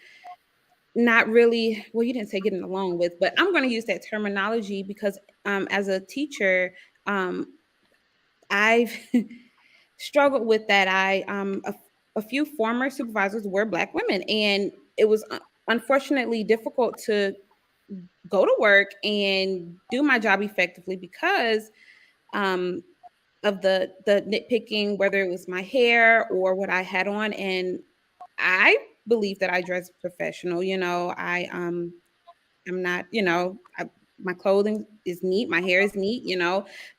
not really, well, you didn't say getting along with, but I'm going to use that terminology because as a teacher, I've struggled with that. A few former supervisors were Black women, and it was unfortunately difficult to go to work and do my job effectively because of the nitpicking, whether it was my hair or what I had on. And I believe that I dress professional. I'm not, my clothing is neat, my hair is neat,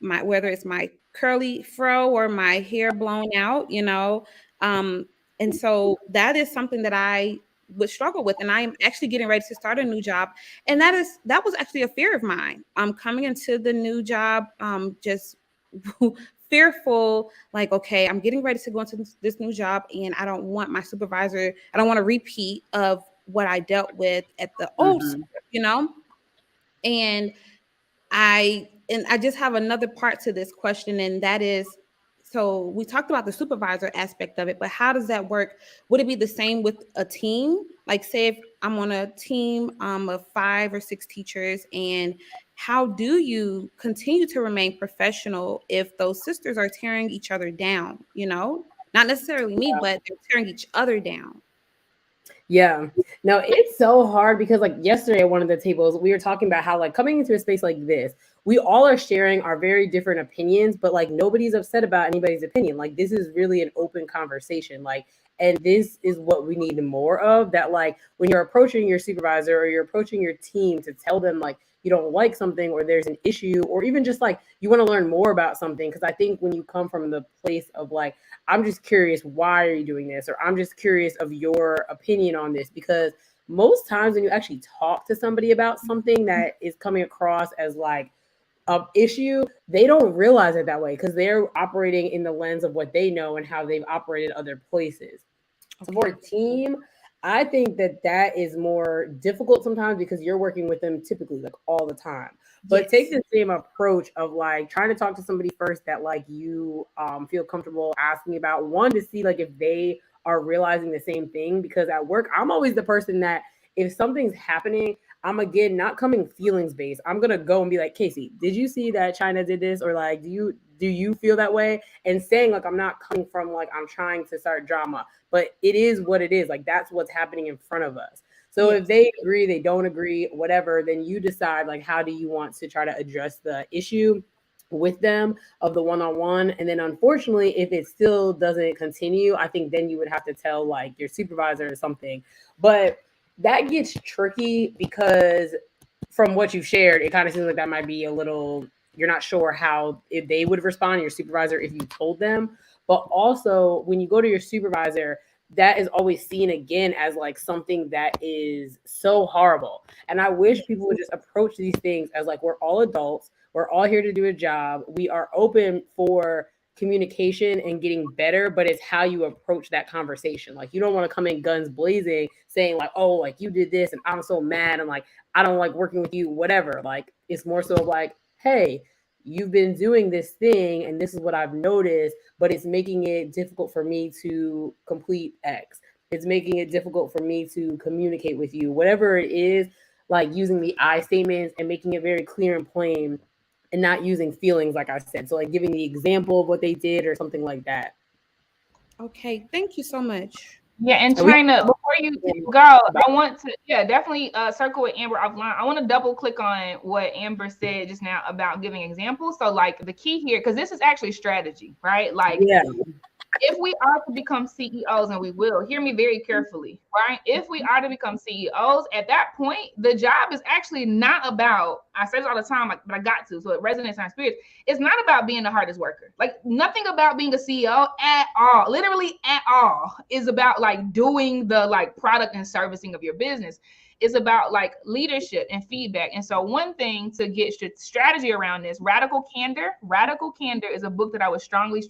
whether it's my curly fro or my hair blown out, and so that is something that I would struggle with. And I'm actually getting ready to start a new job. And that was actually a fear of mine. I'm coming into the new job, just fearful, like, okay, I'm getting ready to go into this new job and I don't want my supervisor, I don't want a repeat of what I dealt with at the old school, And I just have another part to this question, and that is, so we talked about the supervisor aspect of it, but how does that work? Would it be the same with a team? Like, say if I'm on a team of 5 or 6 teachers, and how do you continue to remain professional if those sisters are tearing each other down? Not necessarily me, but they're tearing each other down. Yeah, no, it's so hard because like yesterday at one of the tables, we were talking about how like coming into a space like this, we all are sharing our very different opinions, but like nobody's upset about anybody's opinion. Like this is really an open conversation. Like, and this is what we need more of, that like when you're approaching your supervisor or you're approaching your team to tell them like you don't like something or there's an issue, or even just like you want to learn more about something. Because I think when you come from the place of like, I'm just curious, why are you doing this? Or I'm just curious of your opinion on this. Because most times when you actually talk to somebody about something that is coming across as like an issue, they don't realize it that way because they're operating in the lens of what they know and how they've operated other places. So for a team, I think that is more difficult sometimes because you're working with them typically like all the time. But take the same approach of like trying to talk to somebody first that like you feel comfortable asking about, one, to see like if they are realizing the same thing. Because at work, I'm always the person that if something's happening, I'm again not coming feelings based. I'm gonna go and be like, Casey, did you see that China did this? Or like, do you feel that way? And saying like I'm not coming from like I'm trying to start drama, but it is what it is. Like that's what's happening in front of us. So if they agree, they don't agree, whatever, then you decide like how do you want to try to address the issue with them of the one-on-one. And then unfortunately, if it still doesn't continue, I think then you would have to tell like your supervisor or something. But that gets tricky because from what you've shared, it kind of seems like that might be a little, you're not sure how if they would respond, your supervisor, if you told them. But also when you go to your supervisor, that is always seen again as like something that is so horrible. And I wish people would just approach these things as like, we're all adults. We're all here to do a job. We are open for communication and getting better, but it's how you approach that conversation. Like you don't want to come in guns blazing saying like, oh, like you did this and I'm so mad and like I don't like working with you, whatever. Like it's more so like, hey, you've been doing this thing and this is what I've noticed, but it's making it difficult for me to complete X. It's making it difficult for me to communicate with you, whatever it is, like using the I statements and making it very clear and plain and not using feelings, like I said. So like giving the example of what they did or something like that. Okay, thank you so much. Yeah, and And we- China, before you go, I want to definitely circle with Amber offline. I want to double click on what Amber said just now about giving examples. So like the key here, because this is actually strategy, right? Like Yeah. if we are to become CEOs, and we will, hear me very carefully, right? If we are to become CEOs, at that point, the job is actually not about, I say this all the time, but I got to, so it resonates in our spirits. It's not about being the hardest worker. Like nothing about being a CEO at all, literally at all, is about like doing the like product and servicing of your business. It's about like leadership and feedback. And so one thing to get strategy around this, Radical Candor. Radical Candor is a book that I would strongly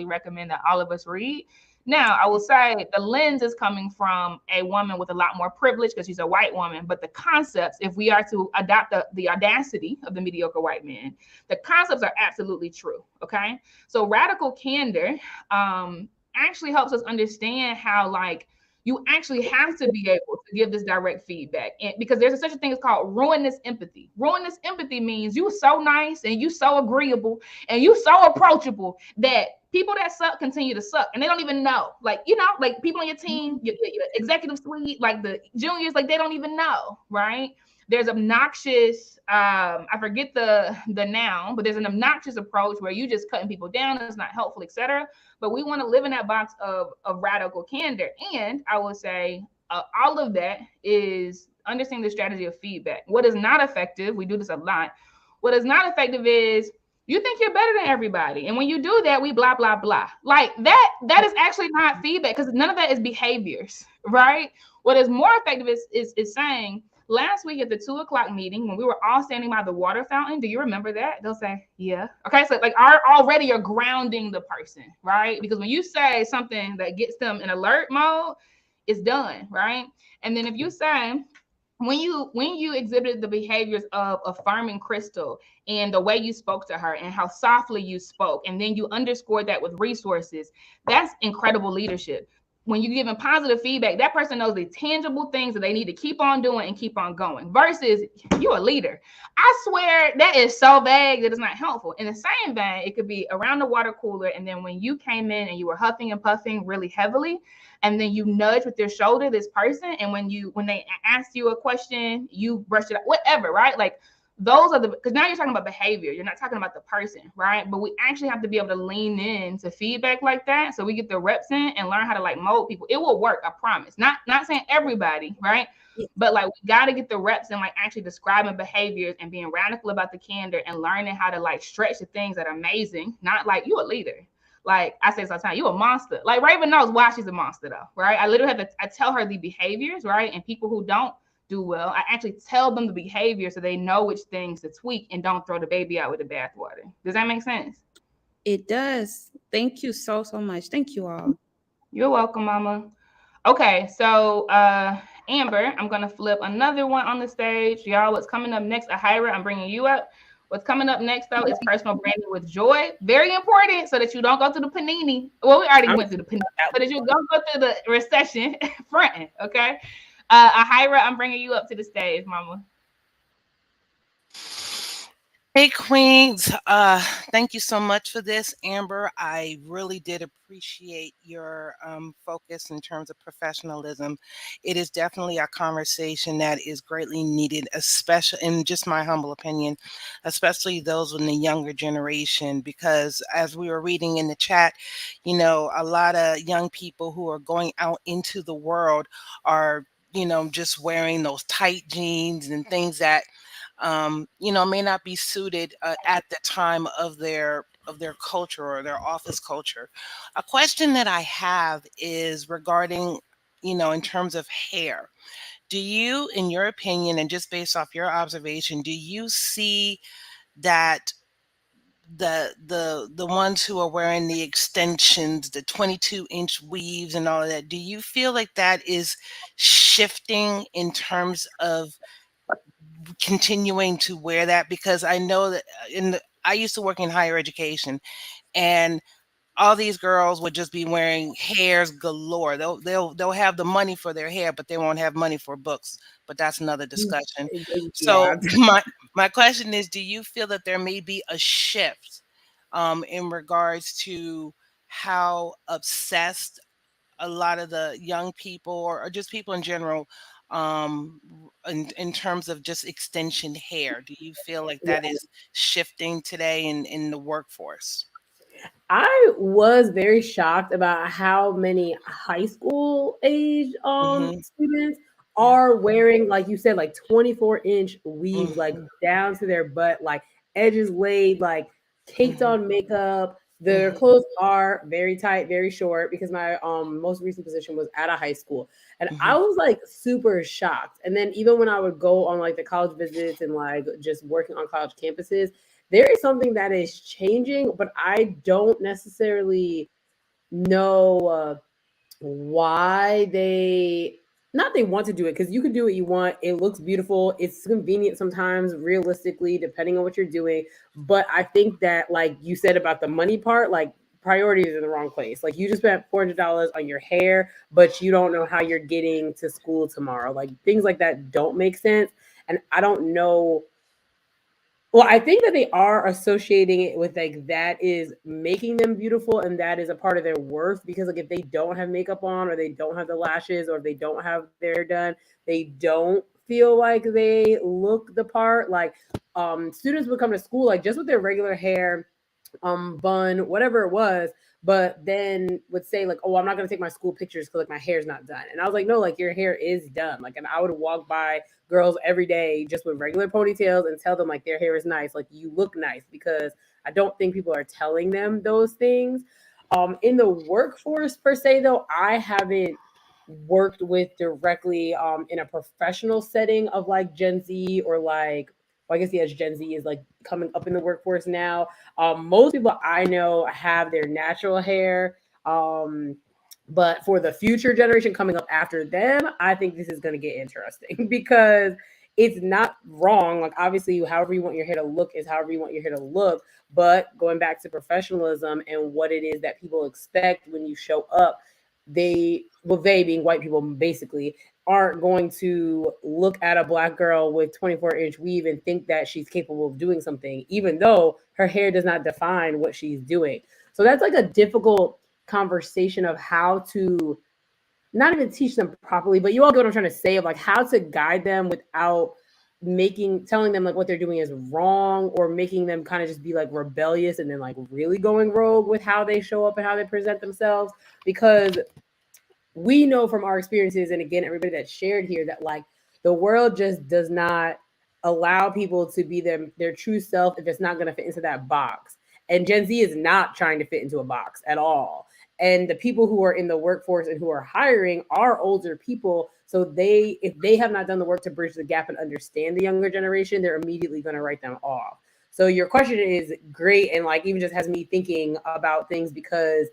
recommend that all of us read. Now, I will say the lens is coming from a woman with a lot more privilege because she's a white woman, but the concepts, if we are to adopt the audacity of the mediocre white man, the concepts are absolutely true, okay? So Radical Candor actually helps us understand how like you actually have to be able to give this direct feedback, and because there's such a thing as called ruinous empathy. Ruinous empathy means you so nice and you so agreeable and you so approachable that people that suck continue to suck and they don't even know. Like, you know, like people on your team, your executive suite, like the juniors, like they don't even know, right? There's obnoxious, I forget the noun, but there's an obnoxious approach where you just cutting people down, it's not helpful, etc. But we want to live in that box of radical candor. And I will say all of that is understanding the strategy of feedback. What is not effective, we do this a lot. What is not effective is you think you're better than everybody. And when you do that, we blah, blah, blah. Like that is actually not feedback because none of that is behaviors, right? What is more effective is saying, last week at the 2:00 meeting, when we were all standing by the water fountain, do you remember that? They'll say, yeah. Okay, so like already you're grounding the person, right? Because when you say something that gets them in alert mode, it's done, right? And then if you say, when you exhibited the behaviors of affirming Crystal and the way you spoke to her and how softly you spoke, and then you underscored that with resources, that's incredible leadership. When you're giving positive feedback, that person knows the tangible things that they need to keep on doing and keep on going, versus you're a leader. I swear that is so vague that it's not helpful. In the same vein, it could be around the water cooler, and then when you came in and you were huffing and puffing really heavily, and then you nudge with your shoulder this person, and when they ask you a question, you brush it up, whatever, right? Like those are because now you're talking about behavior, you're not talking about the person, right? But we actually have to be able to lean in to feedback like that, so we get the reps in and learn how to like mold people. It will work, I promise. Not saying everybody, right? But like we got to get the reps in, like actually describing behaviors and being radical about the candor and learning how to like stretch the things that are amazing. Not like you a leader. Like I say sometimes, you a monster. Like Raven knows why she's a monster though, right? I literally have to I tell her the behaviors, right? And people who don't do well, I actually tell them the behavior so they know which things to tweak and don't throw the baby out with the bathwater. Does that make sense? It does. Thank you so much. Thank you all. You're welcome, Mama. Okay, so Amber, I'm gonna flip another one on the stage. Y'all, what's coming up next? Ahira, I'm bringing you up. What's coming up next, though, is personal branding with joy. Very important, so that you don't go through the panini. Well, we already went through the panini, so that you don't go through the recession fronting, okay? Ahira, I'm bringing you up to the stage, Mama. Hey, Queens. Thank you so much for this, Amber. I really did appreciate your focus in terms of professionalism. It is definitely a conversation that is greatly needed, especially in just my humble opinion, especially those in the younger generation, because as we were reading in the chat, you know, a lot of young people who are going out into the world are, you know, just wearing those tight jeans and things that you know, may not be suited at the time of their culture or their office culture. A question that I have is regarding, you know, in terms of hair. Do you, in your opinion, and just based off your observation, do you see that the ones who are wearing the extensions, the 22-inch weaves and all of that, do you feel like that is shifting in terms of continuing to wear that? Because I know that I used to work in higher education, and all these girls would just be wearing hairs galore. They'll have the money for their hair, but they won't have money for books. But that's another discussion. So Yeah. my question is, do you feel that there may be a shift in regards to how obsessed a lot of the young people or just people in general in terms of just extension hair? Do you feel like that is shifting today in the workforce? I was very shocked about how many high school age Mhm. students Yeah. are wearing, like you said, like 24-inch weaves, like Mhm. down to their butt, like edges laid, like caked Mhm. on makeup. Their Mhm. clothes are very tight, very short, because my most recent position was at a high school. And I Mhm. was like super shocked. And then even when I would go on like the college visits and like just working on college campuses, there is something that is changing, but I don't necessarily know why they not they want to do it, because you can do what you want. It looks beautiful. It's convenient sometimes, realistically, depending on what you're doing. But I think that, like you said about the money part, like priorities are in the wrong place. Like you just spent $400 on your hair, but you don't know how you're getting to school tomorrow. Like things like that don't make sense. And I don't know, well, I think that they are associating it with like that is making them beautiful and that is a part of their worth, because like if they don't have makeup on or they don't have the lashes or if they don't have their hair done, they don't feel like they look the part. Like students would come to school like just with their regular hair, bun, whatever it was, but then would say like, "Oh, I'm not gonna take my school pictures because like my hair's not done." And I was like, "No, like your hair is done." Like, and I would walk by girls every day just with regular ponytails and tell them like their hair is nice, like you look nice, because I don't think people are telling them those things. In the workforce per se, though, I haven't worked with directly in a professional setting of like Gen Z or like, well, I guess yes, Gen Z is like coming up in the workforce now. Most people I know have their natural hair. But for the future generation coming up after them, I think this is going to get interesting because it's not wrong. Like, obviously, however you want your hair to look is however you want your hair to look. But going back to professionalism and what it is that people expect when you show up, they being white people basically, aren't going to look at a black girl with 24-inch weave and think that she's capable of doing something, even though her hair does not define what she's doing. So that's like a difficult conversation of how to not even teach them properly, but you all get what I'm trying to say, of like how to guide them without telling them like what they're doing is wrong, or making them kind of just be like rebellious and then like really going rogue with how they show up and how they present themselves. Because we know from our experiences, and again, everybody that's shared here, that like the world just does not allow people to be their true self if it's not going to fit into that box. And Gen Z is not trying to fit into a box at all. And the people who are in the workforce and who are hiring are older people. So if they have not done the work to bridge the gap and understand the younger generation, they're immediately going to write them off. So your question is great, and like even just has me thinking about things, because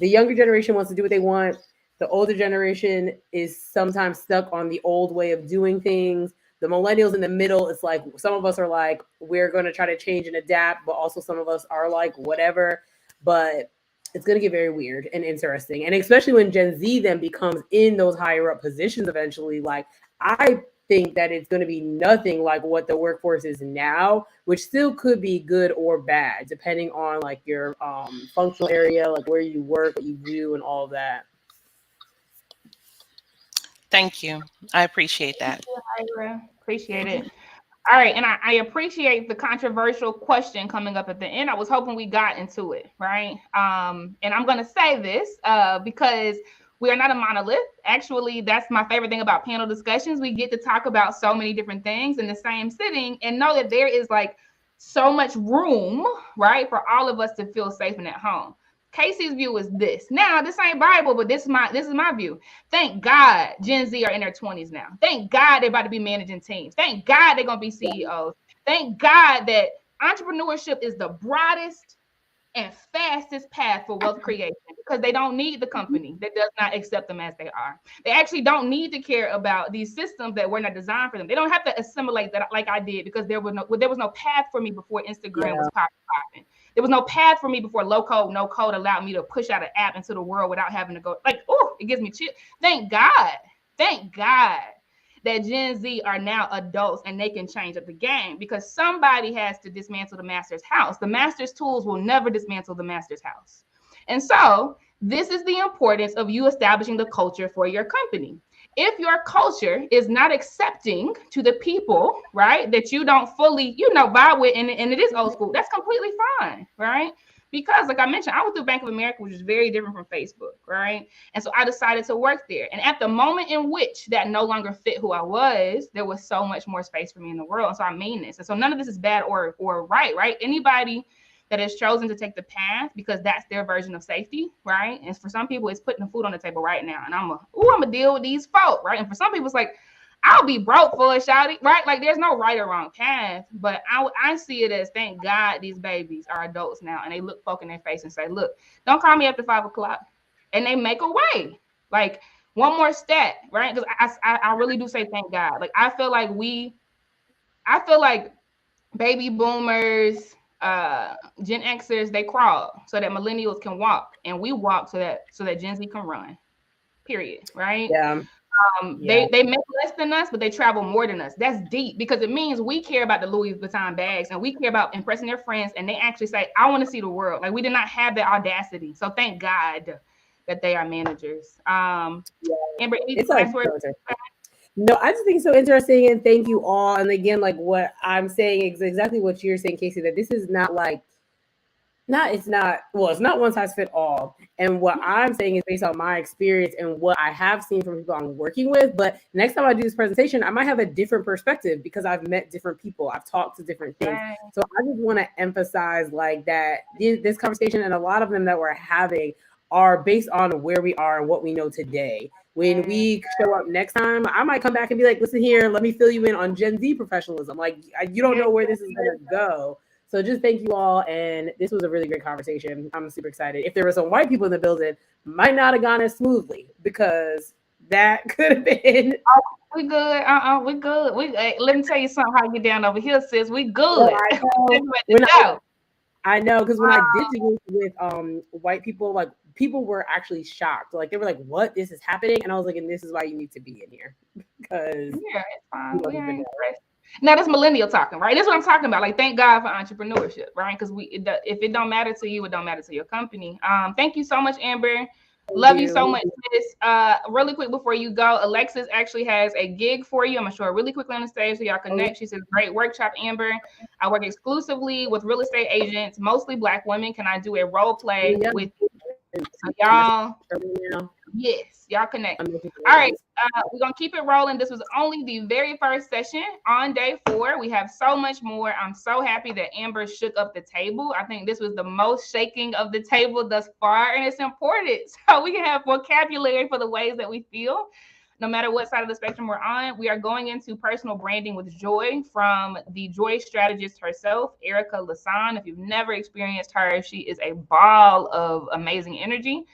the younger generation wants to do what they want. The older generation is sometimes stuck on the old way of doing things. The millennials in the middle, it's like some of us are like, we're going to try to change and adapt, but also some of us are like, whatever. But it's going to get very weird and interesting. And especially when Gen Z then becomes in those higher up positions eventually, like, I think that it's going to be nothing like what the workforce is now, which still could be good or bad depending on like your functional area, like where you work, what you do, and all of that. Thank you. I appreciate that. Ira. Appreciate it. All right, and I appreciate the controversial question coming up at the end. I was hoping we got into it, right? And I'm going to say this because we are not a monolith. Actually, that's my favorite thing about panel discussions. We get to talk about so many different things in the same sitting and know that there is like so much room, right, for all of us to feel safe and at home. Casey's view is this. Now, this ain't Bible, but this is my view. Thank God Gen Z are in their 20s now. Thank God they're about to be managing teams. Thank God they're going to be CEOs. Thank God that entrepreneurship is the broadest and fastest path for wealth creation, because they don't need the company that does not accept them as they are. They actually don't need to care about these systems that were not designed for them. They don't have to assimilate that like I did, because there was no path for me before Instagram was popping. There was no path for me before low code, no code allowed me to push out an app into the world without having to go like, oh, it gives me chill. Thank God that Gen Z are now adults and they can change up the game, because somebody has to dismantle the master's house. The master's tools will never dismantle the master's house. And so this is the importance of you establishing the culture for your company. If your culture is not accepting to the people, right, that you don't fully, vibe with, and it is old school, that's completely fine, right? Because like I mentioned, I went through Bank of America, which is very different from Facebook, right? And so I decided to work there. And at the moment in which that no longer fit who I was, there was so much more space for me in the world. And so I mean this. And so none of this is bad or right, right? Anybody that has chosen to take the path because that's their version of safety, right? And for some people, it's putting the food on the table right now. And I'm gonna deal with these folk, right? And for some people, it's like, I'll be broke for a shawty, right? Like there's no right or wrong path, but I see it as, thank God these babies are adults now, and they look folk in their face and say, look, don't call me after 5 o'clock. And they make a way. Like one more stat, right? Because I really do say thank God. Like I feel like baby boomers, Gen Xers, they crawl so that millennials can walk, and we walk so that Gen Z can run. Period. Right? Yeah. They make less than us, but they travel more than us. That's deep, because it means we care about the Louis Vuitton bags and we care about impressing their friends, and they actually say, I want to see the world. Like we did not have that audacity. So thank God that they are managers. Amber, it's like, no, I just think it's so interesting, and thank you all. And again, like what I'm saying is exactly what you're saying, Casey, that this is not like, it's not one size fit all. And what I'm saying is based on my experience and what I have seen from people I'm working with. But next time I do this presentation, I might have a different perspective because I've met different people. I've talked to different things. So I just want to emphasize like that this conversation and a lot of them that we're having are based on where we are and what we know today. When we show up next time, I might come back and be like, listen here, let me fill you in on Gen Z professionalism. Like you don't know where this is going to go. So just thank you all. And this was a really great conversation. I'm super excited. If there were some white people in the building, might not have gone as smoothly because that could have been. We good. We good. Let me tell you something, how you down over here, sis. We good. I know, because when I did deal with white people, like people were actually shocked. Like they were like, what? This is happening? And I was like, and this is why you need to be in here. Because it's fine. Now that's millennial talking, right? That's what I'm talking about. Like, thank God for entrepreneurship, right? Because if it don't matter to you, it don't matter to your company. Thank you so much, Amber. Love you so much, sis. Really quick before you go, Alexis actually has a gig for you. I'm gonna show her really quickly on the stage so y'all connect. She says, great workshop, Amber. I work exclusively with real estate agents, mostly Black women. Can I do a role play with you? So y'all, yes, y'all connect. All right, we're gonna keep it rolling. This was only the very first session on day 4. We have so much more. I'm so happy that Amber shook up the table. I think this was the most shaking of the table thus far, and it's important so we can have vocabulary for the ways that we feel. No matter what side of the spectrum we're on, we are going into personal branding with joy from the joy strategist herself, Erica Lasan. If you've never experienced her, she is a ball of amazing energy.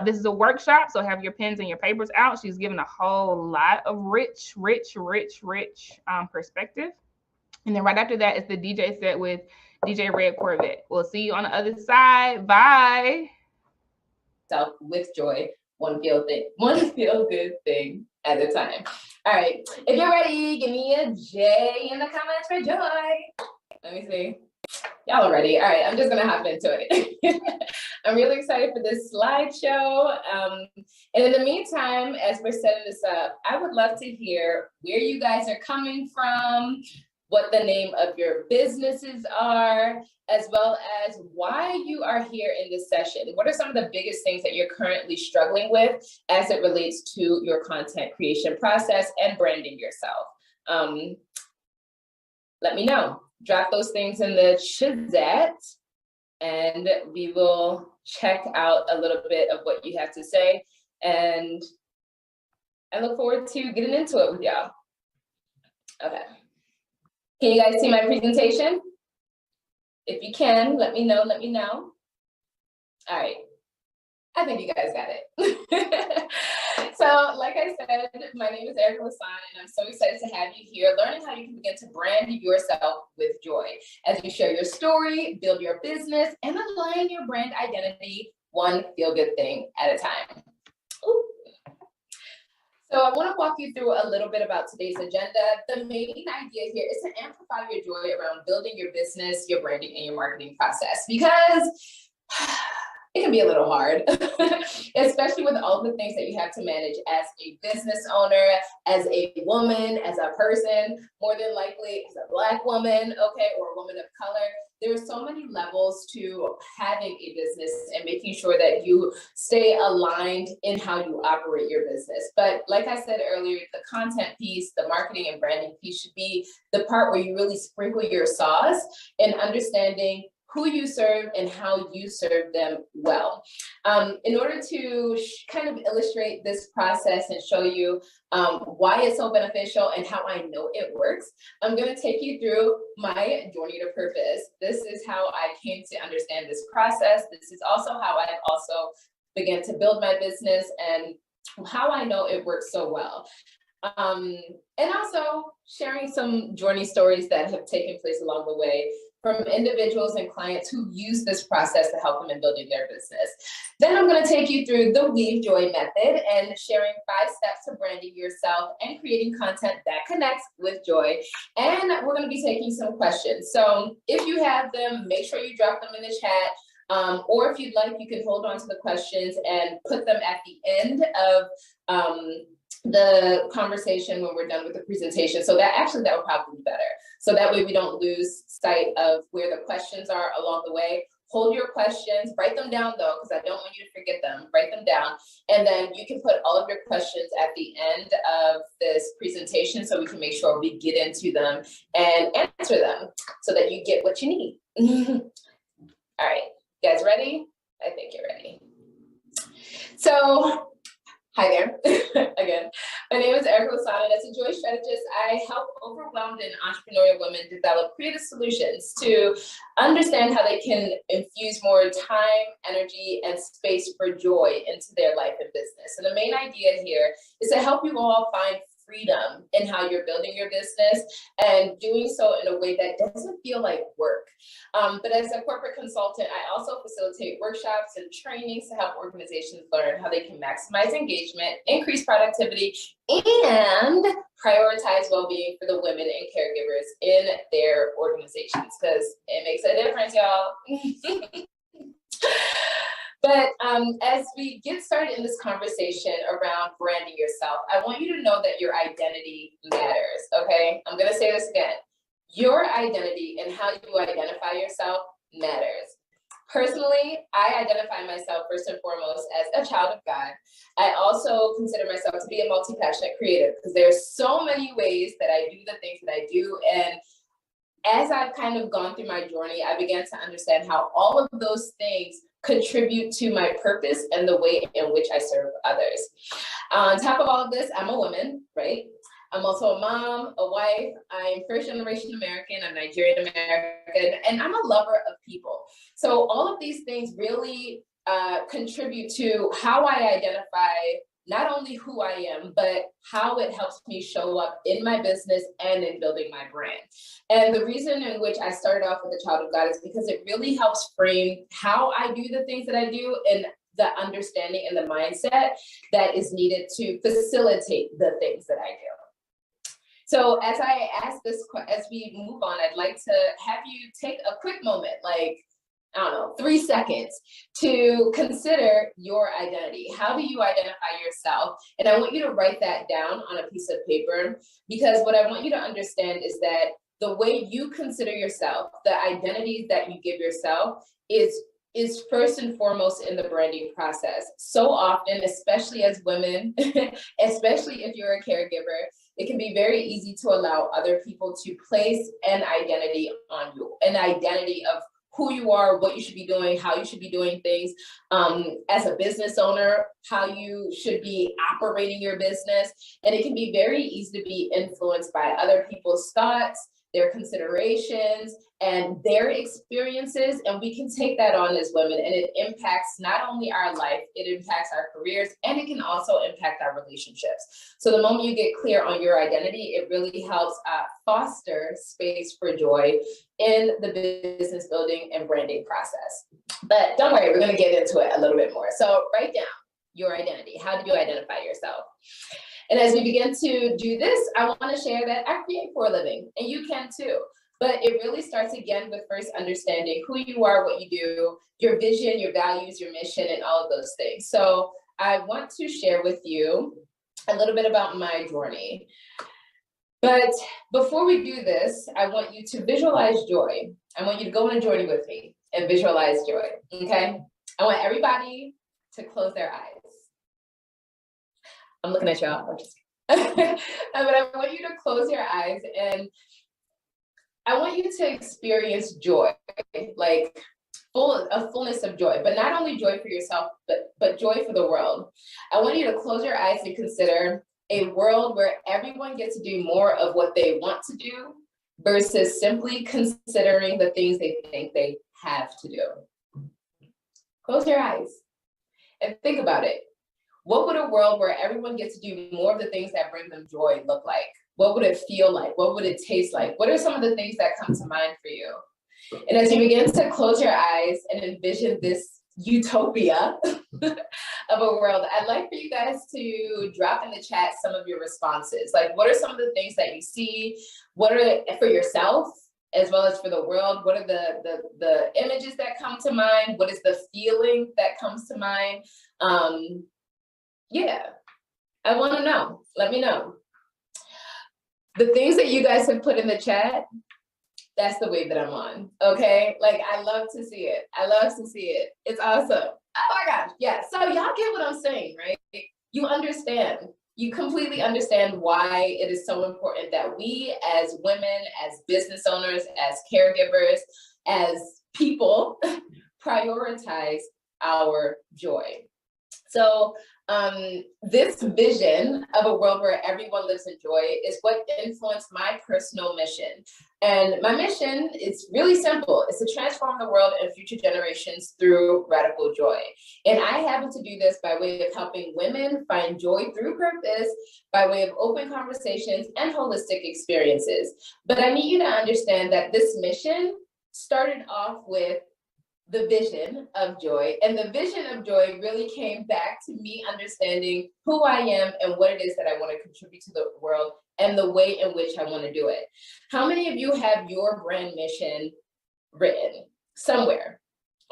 This is a workshop, so have your pens and your papers out. She's given a whole lot of rich perspective. And then right after that is the DJ set with DJ Red Corvette. We'll see you on the other side. Bye. So with joy. One feel good thing at a time. All right, if you're ready, give me a J in the comments for joy. Let me see. Y'all are ready. All right, I'm just gonna hop into it. I'm really excited for this slideshow. And in the meantime, as we're setting this up, I would love to hear where you guys are coming from, what the name of your businesses are, as well as why you are here in this session. What are some of the biggest things that you're currently struggling with as it relates to your content creation process and branding yourself? Let me know. Drop those things in the chat and we will check out a little bit of what you have to say. And I look forward to getting into it with y'all. Okay. Can you guys see my presentation? If you can, let me know. All right. I think you guys got it. So, like I said, my name is Erica Lasan, and I'm so excited to have you here, learning how you can begin to brand yourself with joy as you share your story, build your business, and align your brand identity one feel-good thing at a time. Ooh. So I want to walk you through a little bit about today's agenda. The main idea here is to amplify your joy around building your business, your branding, and your marketing process, because it can be a little hard, especially with all the things that you have to manage as a business owner, as a woman, as a person, more than likely as a Black woman, okay, or a woman of color. There are so many levels to having a business and making sure that you stay aligned in how you operate your business. But like I said earlier, the content piece, the marketing and branding piece should be the part where you really sprinkle your sauce in understanding who you serve and how you serve them well. In order to kind of illustrate this process and show you why it's so beneficial and how I know it works, I'm going to take you through my journey to purpose. This is how I came to understand this process. This is also how I also began to build my business and how I know it works so well. And also sharing some journey stories that have taken place along the way from individuals and clients who use this process to help them in building their business. Then I'm going to take you through the Weave Joy method and sharing 5 steps to branding yourself and creating content that connects with joy. And we're going to be taking some questions. So if you have them, make sure you drop them in the chat. Or if you'd like, you can hold on to the questions and put them at the end of the conversation when we're done with the presentation. So that would probably be better. So that way we don't lose sight of where the questions are along the way. Hold your questions, write them down though, because I don't want you to forget them. Write them down. And then you can put all of your questions at the end of this presentation so we can make sure we get into them and answer them so that you get what you need. All right, you guys ready? I think you're ready. So, hi there, again. My name is Erica Lasan, and as a joy strategist, I help overwhelmed and entrepreneurial women develop creative solutions to understand how they can infuse more time, energy, and space for joy into their life and business. And the main idea here is to help you all find freedom in how you're building your business and doing so in a way that doesn't feel like work. But as a corporate consultant, I also facilitate workshops and trainings to help organizations learn how they can maximize engagement, increase productivity, and prioritize well-being for the women and caregivers in their organizations, because it makes a difference, y'all. But as we get started in this conversation around branding yourself, I want you to know that your identity matters, okay? I'm gonna say this again. Your identity and how you identify yourself matters. Personally, I identify myself first and foremost as a child of God. I also consider myself to be a multi-passionate creative because there's so many ways that I do the things that I do. And as I've kind of gone through my journey, I began to understand how all of those things contribute to my purpose and the way in which I serve others. On top of all of this, I'm a woman, right? I'm also a mom, a wife. I'm first generation American, I'm Nigerian American, and I'm a lover of people. So all of these things really contribute to how I identify not only who I am, but how it helps me show up in my business and in building my brand. And the reason in which I started off with the Child of God is because it really helps frame how I do the things that I do and the understanding and the mindset that is needed to facilitate the things that I do. So as we move on, I'd like to have you take a quick moment, like, I don't know, 3 seconds to consider your identity. How do you identify yourself? And I want you to write that down on a piece of paper, because what I want you to understand is that the way you consider yourself, the identity that you give yourself is first and foremost in the branding process. So often, especially as women, especially if you're a caregiver, it can be very easy to allow other people to place an identity on you, an identity of who you are, what you should be doing, how you should be doing things. As a business owner, how you should be operating your business. And it can be very easy to be influenced by other people's thoughts, their considerations, and their experiences, and we can take that on as women, and it impacts not only our life, it impacts our careers, and it can also impact our relationships. So the moment you get clear on your identity, it really helps foster space for joy in the business building and branding process. But don't worry, we're going to get into it a little bit more. So write down your identity. How do you identify yourself? And as we begin to do this, I want to share that I create for a living, and you can too. But it really starts again with first understanding who you are, what you do, your vision, your values, your mission, and all of those things. So I want to share with you a little bit about my journey. But before we do this, I want you to visualize joy. I want you to go on a journey with me and visualize joy, okay? I want everybody to close their eyes. I'm looking at y'all, I'm just but I want you to close your eyes, and I want you to experience joy, like a fullness of joy, but not only joy for yourself, but joy for the world. I want you to close your eyes and consider a world where everyone gets to do more of what they want to do versus simply considering the things they think they have to do. Close your eyes and think about it. What would a world where everyone gets to do more of the things that bring them joy look like? What would it feel like? What would it taste like? What are some of the things that come to mind for you? And as you begin to close your eyes and envision this utopia of a world, I'd like for you guys to drop in the chat some of your responses. Like, what are some of the things that you see? What are, for yourself, as well as for the world, what are the images that come to mind? What is the feeling that comes to mind? Yeah, I want to know. Let me know. The things that you guys have put in the chat, that's the wave that I'm on, okay? Like, I love to see it. I love to see it. It's awesome. Oh my gosh, yeah. So y'all get what I'm saying, right? You understand. You completely understand why it is so important that we as women, as business owners, as caregivers, as people, prioritize our joy. So this vision of a world where everyone lives in joy is what influenced my personal mission. And my mission is really simple. It's to transform the world and future generations through radical joy. And I happen to do this by way of helping women find joy through purpose, by way of open conversations and holistic experiences. But I need you to understand that this mission started off with the vision of joy. And the vision of joy really came back to me understanding who I am and what it is that I want to contribute to the world and the way in which I want to do it. How many of you have your brand mission written somewhere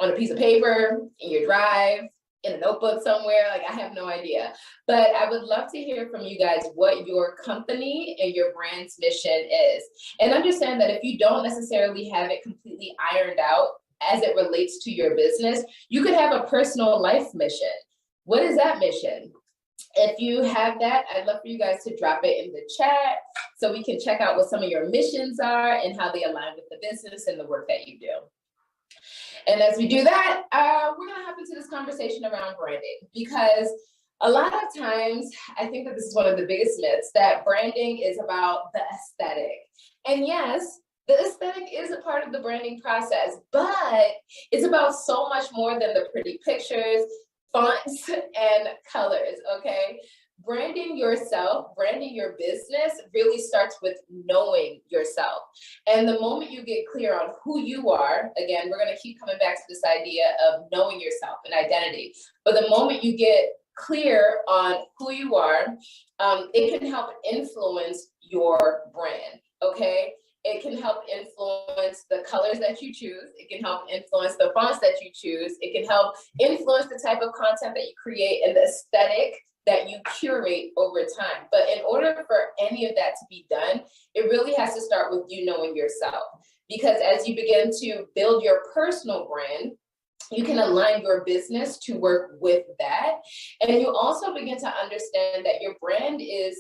on a piece of paper, in your drive, in a notebook somewhere? Like, I have no idea. But I would love to hear from you guys what your company and your brand's mission is. And understand that if you don't necessarily have it completely ironed out as it relates to your business, you could have a personal life mission. What is that mission? If you have that, I'd love for you guys to drop it in the chat so we can check out what some of your missions are and how they align with the business and the work that you do. And as we do that, we're going to hop into this conversation around branding, because a lot of times I think that this is one of the biggest myths, that branding is about the aesthetic. And yes, the aesthetic is a part of the branding process, but it's about so much more than the pretty pictures, fonts, and colors, okay? Branding yourself, branding your business really starts with knowing yourself. And the moment you get clear on who you are, again, we're gonna keep coming back to this idea of knowing yourself and identity. But the moment you get clear on who you are, it can help influence your brand, okay? It can help influence the colors that you choose. It can help influence the fonts that you choose. It can help influence the type of content that you create and the aesthetic that you curate over time. But in order for any of that to be done, it really has to start with you knowing yourself. Because as you begin to build your personal brand, you can align your business to work with that. And you also begin to understand that your brand is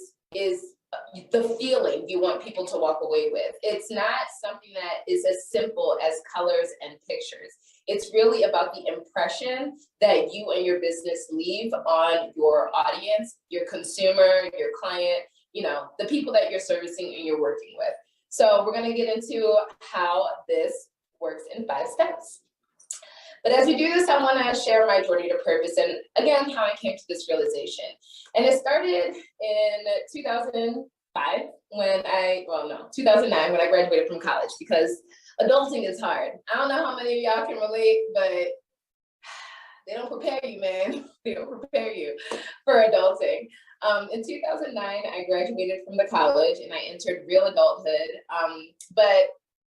the feeling you want people to walk away with. It's not something that is as simple as colors and pictures. It's really about the impression that you and your business leave on your audience, your consumer, your client, you know, the people that you're servicing and you're working with. So we're going to get into how this works in 5 steps. But as we do this, I want to share my journey to purpose and again, how I came to this realization. And it started in 2005 2009 when I graduated from college, because adulting is hard. I don't know how many of y'all can relate, but they don't prepare you, man. They don't prepare you for adulting. In 2009, I graduated from the college and I entered real adulthood. But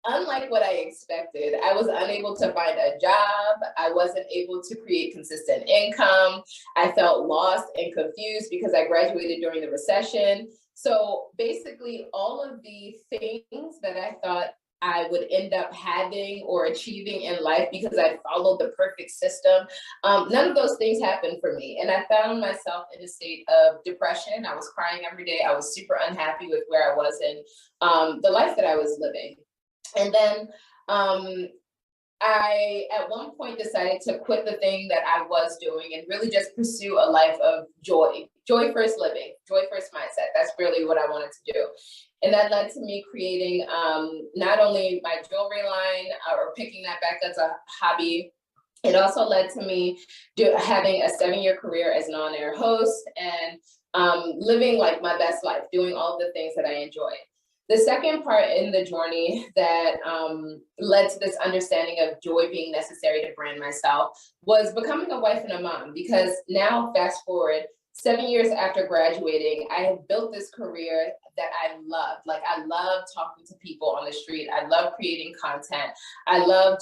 unlike what I expected, I was unable to find a job. I wasn't able to create consistent income. I felt lost and confused because I graduated during the recession. So basically all of the things that I thought I would end up having or achieving in life because I followed the perfect system, none of those things happened for me. And I found myself in a state of depression. I was crying every day. I was super unhappy with where I was in the life that I was living. And then I, at one point, decided to quit the thing that I was doing and really just pursue a life of joy, joy first living, joy first mindset. That's really what I wanted to do. And that led to me creating not only my jewelry line or picking that back as a hobby, it also led to me having a 7-year career as an on-air host and living like my best life, doing all the things that I enjoy. The second part in the journey that led to this understanding of joy being necessary to brand myself was becoming a wife and a mom, because now fast forward 7 years after graduating, I had built this career that I loved. Like, I loved talking to people on the street. I loved creating content. I loved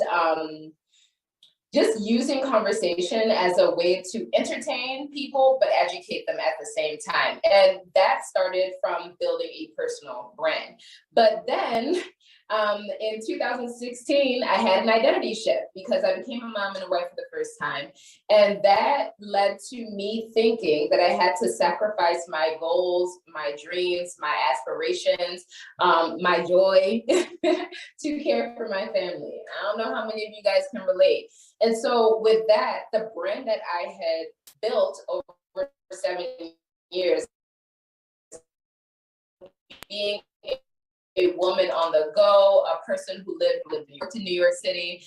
just using conversation as a way to entertain people, but educate them at the same time. And that started from building a personal brand. But then in 2016, I had an identity shift because I became a mom and a wife for the first time. And that led to me thinking that I had to sacrifice my goals, my dreams, my aspirations, my joy to care for my family. I don't know how many of you guys can relate. And so with that, the brand that I had built over 7 years, being a woman on the go, a person who lived in New York City,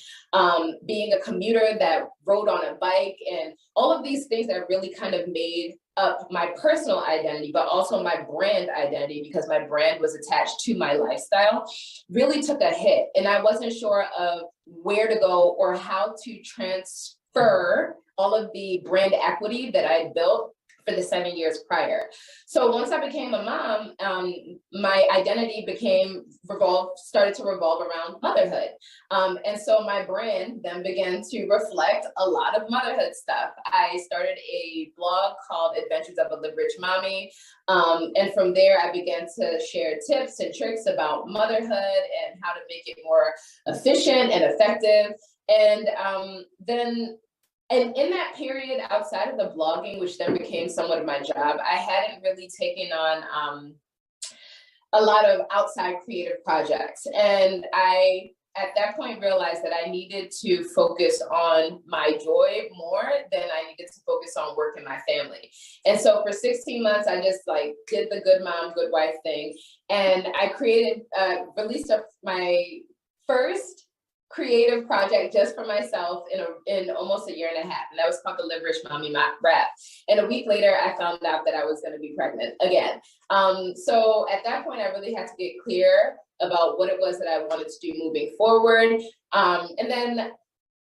being a commuter that rode on a bike, and all of these things that really kind of made up my personal identity, but also my brand identity, because my brand was attached to my lifestyle, really took a hit. And I wasn't sure of where to go or how to transfer all of the brand equity that I built for the 7 years prior. So once I became a mom, my identity started to revolve around motherhood. And so my brand then began to reflect a lot of motherhood stuff. I started a blog called Adventures of a Live Rich Mommy. And from there, I began to share tips and tricks about motherhood and how to make it more efficient and effective. And in that period, outside of the blogging, which then became somewhat of my job, I hadn't really taken on a lot of outside creative projects. And I, at that point, realized that I needed to focus on my joy more than I needed to focus on work and my family. And so for 16 months, I just did the good mom, good wife thing. And I released my first creative project just for myself in almost a year and a half. And that was called the Live Rich Mommy Wrap. And a week later, I found out that I was going to be pregnant again. So at that point, I really had to get clear about what it was that I wanted to do moving forward. And then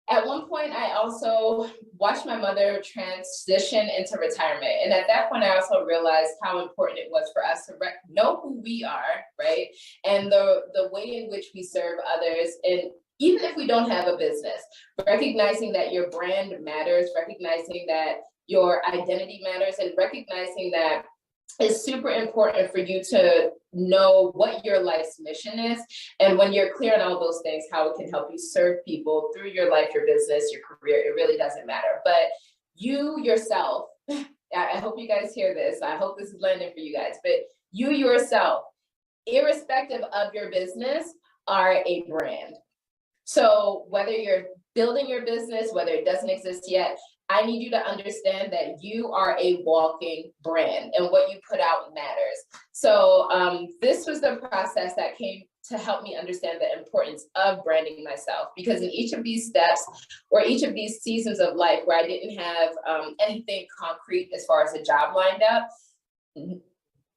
at one point, I also watched my mother transition into retirement. And at that point, I also realized how important it was for us to know who we are, right? And the way in which we serve others. And even if we don't have a business, recognizing that your brand matters, recognizing that your identity matters, and recognizing that it's super important for you to know what your life's mission is. And when you're clear on all those things, how it can help you serve people through your life, your business, your career, it really doesn't matter. But you yourself, I hope you guys hear this. I hope this is landing for you guys, but you yourself, irrespective of your business, are a brand. So whether you're building your business, whether it doesn't exist yet, I need you to understand that you are a walking brand and what you put out matters. So this was the process that came to help me understand the importance of branding myself, because in each of these steps or each of these seasons of life where I didn't have anything concrete as far as a job lined up,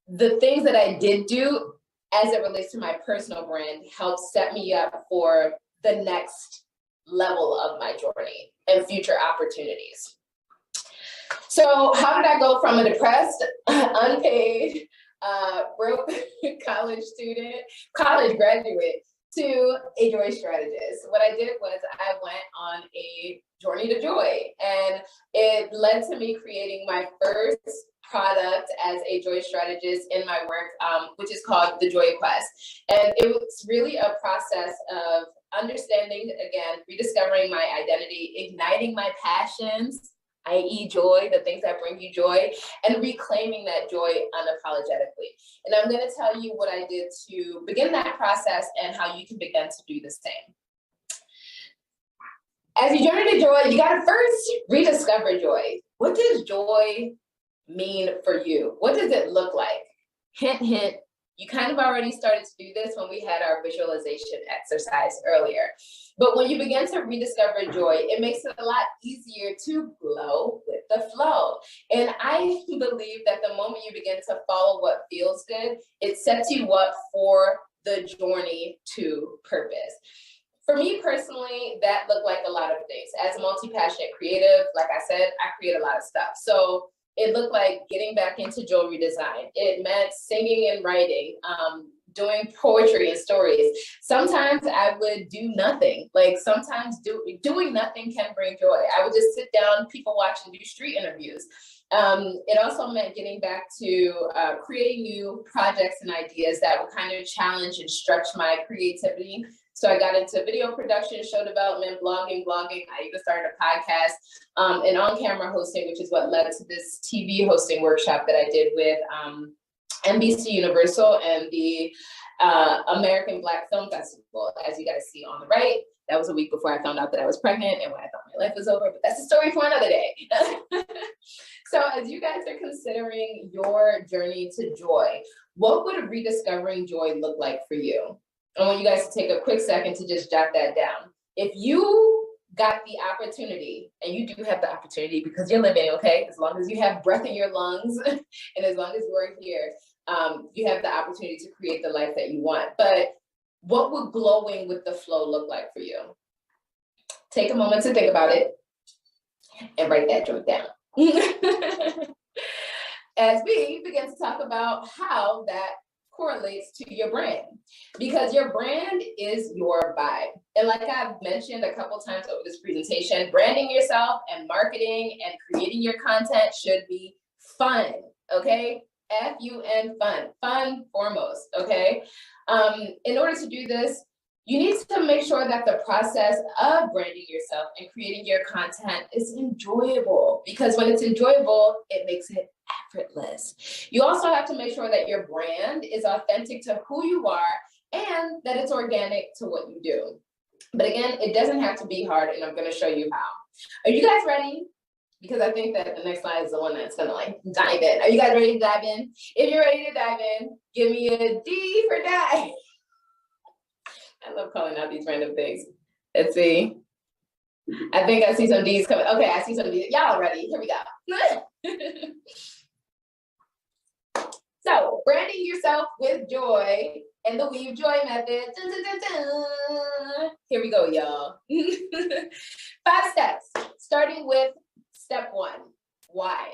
the things that I did do as it relates to my personal brand helped set me up for the next level of my journey and future opportunities. So how did I go from a depressed, unpaid, broke college graduate to a joy strategist? What I did was I went on a journey to joy, and it led to me creating my first product as a joy strategist in my work, which is called the Joy Quest. And it was really a process of understanding, again, rediscovering my identity, igniting my passions, i.e. joy, the things that bring you joy, and reclaiming that joy unapologetically. And I'm going to tell you what I did to begin that process and how you can begin to do the same. As you journey to joy, you got to first rediscover joy. What does joy mean for you? What does it look like? Hint, hint. You kind of already started to do this when we had our visualization exercise earlier. But when you begin to rediscover joy, it makes it a lot easier to glow with the flow. And I believe that the moment you begin to follow what feels good, it sets you up for the journey to purpose. For me personally, that looked like a lot of things. As a multi-passionate creative, like I said, I create a lot of stuff. So it looked like getting back into jewelry design. It meant singing and writing, doing poetry and stories. Sometimes I would do nothing. Like sometimes doing nothing can bring joy. I would just sit down, people watch, and do street interviews. It also meant getting back to creating new projects and ideas that would kind of challenge and stretch my creativity. So I got into video production, show development, blogging. I even started a podcast and on-camera hosting, which is what led to this TV hosting workshop that I did with NBC Universal and the American Black Film Festival, as you guys see on the right. That was a week before I found out that I was pregnant and when I thought my life was over, but that's a story for another day. So as you guys are considering your journey to joy, what would rediscovering joy look like for you? I want you guys to take a quick second to just jot that down. If you got the opportunity, and you do have the opportunity because you're living, okay? As long as you have breath in your lungs and as long as we're here, you have the opportunity to create the life that you want. But what would glowing with the flow look like for you? Take a moment to think about it and write that joke down. As we begin to talk about how that correlates to your brand, because your brand is your vibe. And like I've mentioned a couple times over this presentation, branding yourself and marketing and creating your content should be fun, okay? F-U-N, fun foremost, okay? In order to do this, you need to make sure that the process of branding yourself and creating your content is enjoyable, because when it's enjoyable, it makes it effortless. You also have to make sure that your brand is authentic to who you are and that it's organic to what you do. But again, it doesn't have to be hard, and I'm going to show you how. Are you guys ready? Because I think that the next slide is the one that's going to like dive in. Are you guys ready to dive in? If you're ready to dive in, give me a D for dive. I love calling out these random things. Let's see. I think I see some D's coming. Okay, I see some D's. Y'all ready? Here we go. So, branding yourself with joy and the Weave Joy method. Dun, dun, dun, dun. Here we go, y'all. 5 steps, starting with step 1, why?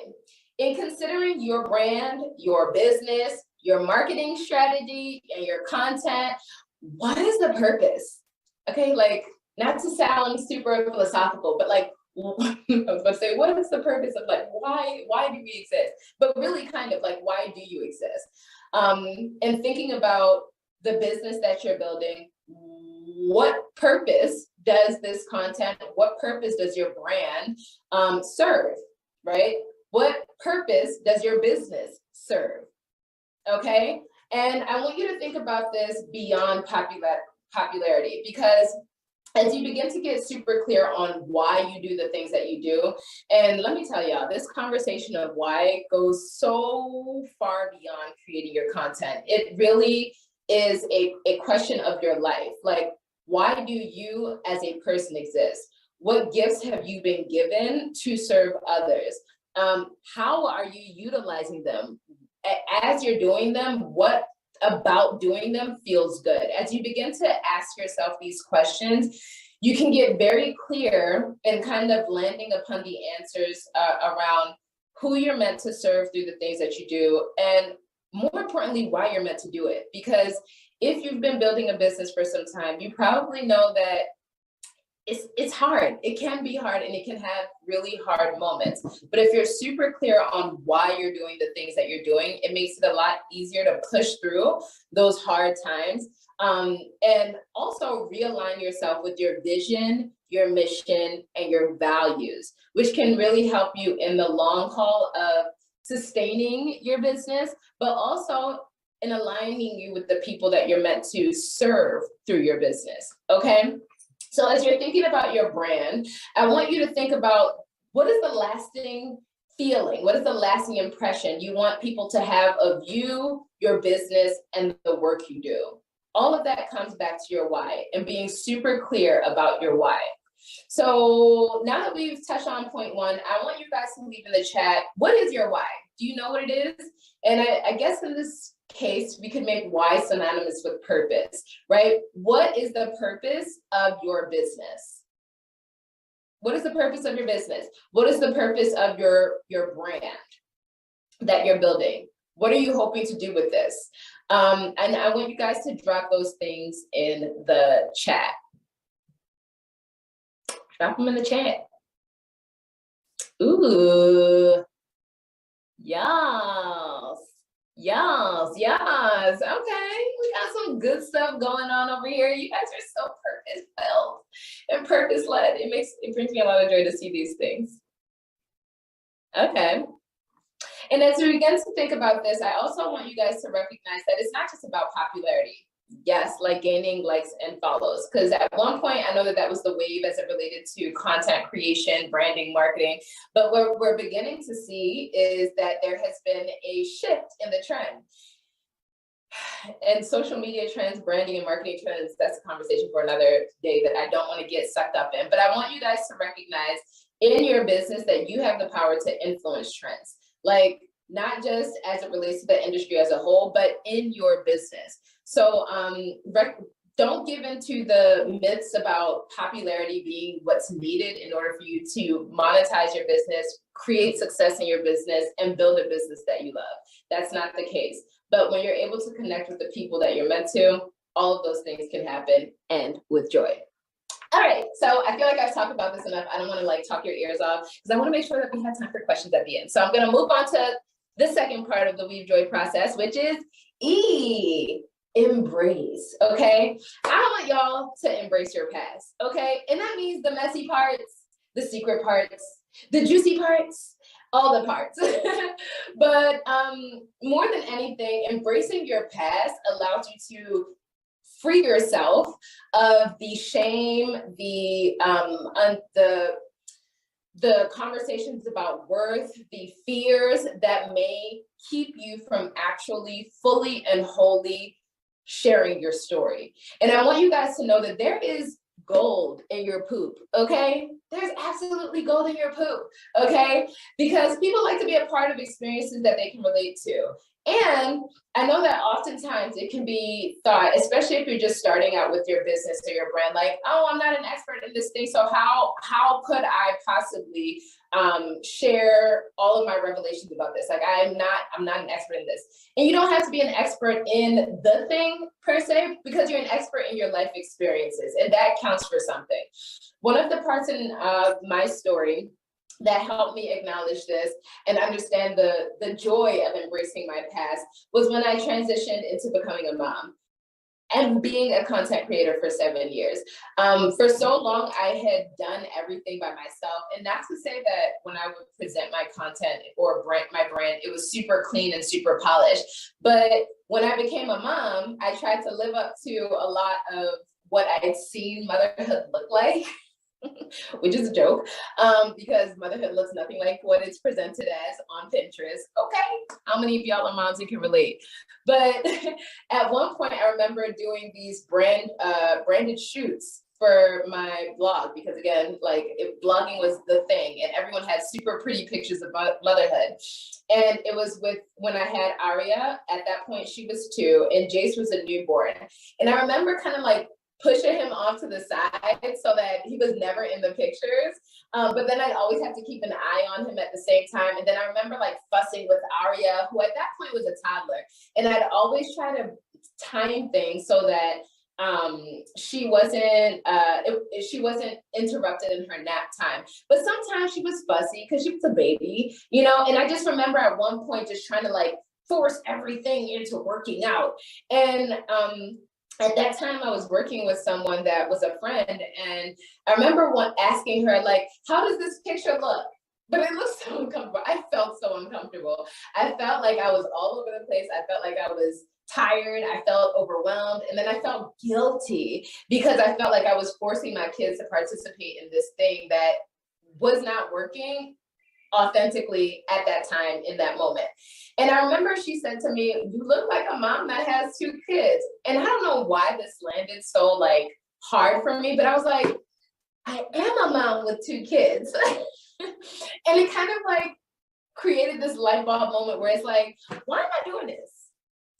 In considering your brand, your business, your marketing strategy, and your content, what is the purpose? Okay, like, not to sound super philosophical, but like, I was about to say, what is the purpose of like, why do we exist? But really kind of like, why do you exist? And thinking about the business that you're building, what purpose does this content, what purpose does your brand serve, right? What purpose does your business serve? Okay, and I want you to think about this beyond popularity, because as you begin to get super clear on why you do the things that you do, and let me tell y'all, this conversation of why goes so far beyond creating your content. It really is a question of your life. Like, why do you as a person exist? What gifts have you been given to serve others? How are you utilizing them? As you're doing them, what about doing them feels good? As you begin to ask yourself these questions, you can get very clear and kind of landing upon the answers around who you're meant to serve through the things that you do, and more importantly, why you're meant to do it. Because if you've been building a business for some time, you probably know that it's hard. It can be hard, and it can have really hard moments. But if you're super clear on why you're doing the things that you're doing, it makes it a lot easier to push through those hard times. And also realign yourself with your vision, your mission, and your values, which can really help you in the long haul of sustaining your business, but also in aligning you with the people that you're meant to serve through your business, okay? So as you're thinking about your brand, I want you to think about, what is the lasting feeling? What is the lasting impression you want people to have of you, your business, and the work you do? All of that comes back to your why and being super clear about your why. So now that we've touched on point one, I want you guys to leave in the chat, what is your why? Do you know what it is? And I guess in this case, we could make why synonymous with purpose, right? What is the purpose of your business? What is the purpose of your business? What is the purpose of your brand that you're building? What are you hoping to do with this? And I want you guys to drop those things in the chat. Drop them in the chat. Ooh, yes. Yes, yes. Okay, we got some good stuff going on over here. You guys are so purpose-filled and purpose-led. It brings me a lot of joy to see these things. Okay. And as we begin to think about this, I also want you guys to recognize that it's not just about popularity. Yes, like gaining likes and follows. Because at one point, I know that was the wave as it related to content creation, branding, marketing. But what we're beginning to see is that there has been a shift in the trend. And social media trends, branding and marketing trends, that's a conversation for another day that I don't want to get sucked up in. But I want you guys to recognize in your business that you have the power to influence trends. Like, not just as it relates to the industry as a whole, but in your business. So don't give into the myths about popularity being what's needed in order for you to monetize your business, create success in your business, and build a business that you love. That's not the case. But when you're able to connect with the people that you're meant to, all of those things can happen, and with joy. All right, so I feel like I've talked about this enough. I don't want to talk your ears off, because I want to make sure that we have time for questions at the end. So I'm going to move on to the second part of the Weave Joy process, which is E, embrace, okay? I want y'all to embrace your past, okay? And that means the messy parts, the secret parts, the juicy parts, all the parts. But more than anything, embracing your past allows you to free yourself of the shame, the conversations about worth, the fears that may keep you from actually fully and wholly sharing your story. And I want you guys to know that there is gold in your poop, okay? There's absolutely gold in your poop, okay? Because people like to be a part of experiences that they can relate to. And I know that oftentimes it can be thought, especially if you're just starting out with your business or your brand, like, oh, I'm not an expert in this thing, so how could I possibly share all of my revelations about this? Like, I'm not an expert in this. And you don't have to be an expert in the thing per se, because you're an expert in your life experiences, and that counts for something. One of the parts in my story that helped me acknowledge this and understand the joy of embracing my past was when I transitioned into becoming a mom and being a content creator for 7 years. For so long, I had done everything by myself. And not to say that when I would present my content or my brand, it was super clean and super polished. But when I became a mom, I tried to live up to a lot of what I'd seen motherhood look like. which is a joke, because motherhood looks nothing like what it's presented as on Pinterest. Okay, how many of y'all are moms who can relate? But at one point, I remember doing these branded shoots for my blog, because again, like blogging was the thing, and everyone had super pretty pictures of motherhood. And it was when I had Aria. At that point, she was 2, and Jace was a newborn. And I remember kind of like pushing him off to the side so that he was never in the pictures. But then I'd always have to keep an eye on him at the same time. And then I remember like fussing with Aria, who at that point was a toddler. And I'd always try to time things so that she wasn't interrupted in her nap time. But sometimes she was fussy because she was a baby, you know. And I just remember at one point just trying to like force everything into working out. And at that time I was working with someone that was a friend, and I remember asking her, like, how does this picture look? But it looked so uncomfortable. I felt so uncomfortable. I felt like I was all over the place. I felt like I was tired. I felt overwhelmed. And then I felt guilty because I felt like I was forcing my kids to participate in this thing that was not working authentically at that time in that moment. And I remember she said to me, you look like a mom that has 2 kids. And I don't know why this landed so like hard for me, but I was like, I am a mom with 2 kids. And it kind of like created this light bulb moment where it's like, why am I doing this?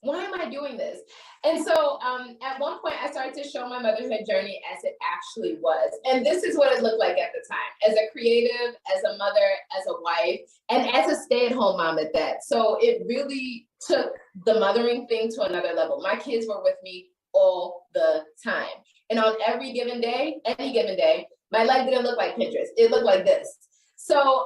Why am I doing this? And so at one point I started to show my motherhood journey as it actually was. And this is what it looked like at the time, as a creative, as a mother, as a wife, and as a stay-at-home mom at that. So it really took the mothering thing to another level. My kids were with me all the time. And on every given day, any given day, my life didn't look like Pinterest. It looked like this. So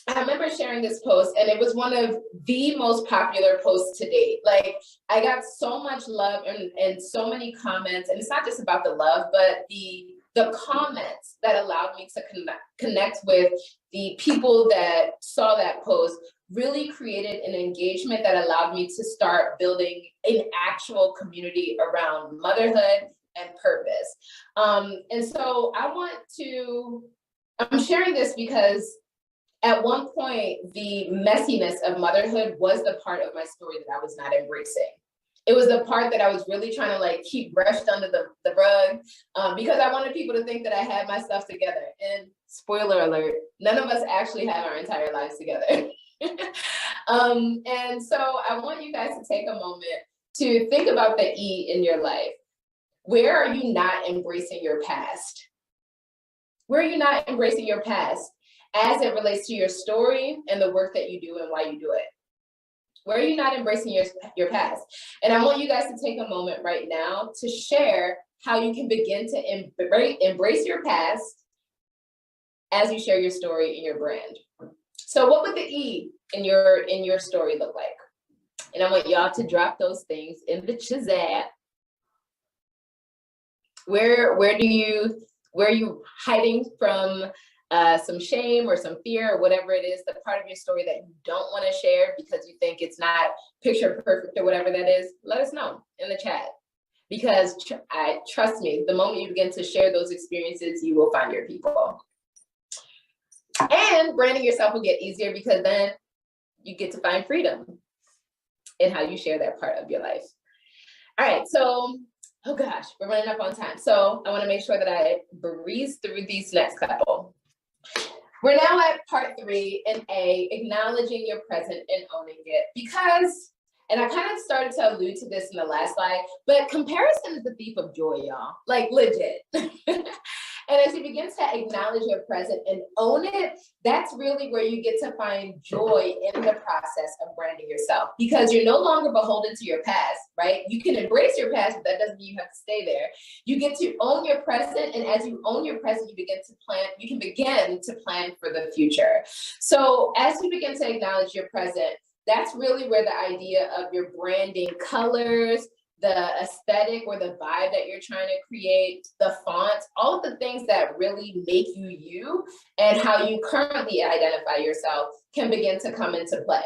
I remember sharing this post, and it was one of the most popular posts to date. Like, I got so much love and so many comments, and it's not just about the love, but the comments that allowed me to connect with the people that saw that post really created an engagement that allowed me to start building an actual community around motherhood and purpose. And so I'm sharing this because at one point, the messiness of motherhood was the part of my story that I was not embracing. It was the part that I was really trying to like keep brushed under the rug because I wanted people to think that I had my stuff together. And spoiler alert, none of us actually have our entire lives together. And so I want you guys to take a moment to think about the E in your life. Where are you not embracing your past? Where are you not embracing your past as it relates to your story and the work that you do and why you do it? Where are you not embracing your past? And I want you guys to take a moment right now to share how you can begin to embrace your past as you share your story and your brand. So what would the E in your story look like? And I want y'all to drop those things in the chat. Where are you hiding from some shame or some fear or whatever it is, the part of your story that you don't want to share because you think it's not picture perfect or whatever that is? Let us know in the chat, because trust me, the moment you begin to share those experiences, you will find your people. And branding yourself will get easier because then you get to find freedom in how you share that part of your life. All right, so oh gosh, we're running up on time. So I want to make sure that I breeze through these next couple. We're now at part 3 in A, acknowledging your present and owning it. Because, and I kind of started to allude to this in the last slide, but comparison is the thief of joy, y'all. Like, legit. And as you begin to acknowledge your present and own it, that's really where you get to find joy in the process of branding yourself, because you're no longer beholden to your past, right? You can embrace your past, but that doesn't mean you have to stay there. You get to own your present, and as you own your present, you can begin to plan for the future. So as you begin to acknowledge your present, that's really where the idea of your branding colors, the aesthetic or the vibe that you're trying to create, the font, all of the things that really make you you and how you currently identify yourself can begin to come into play.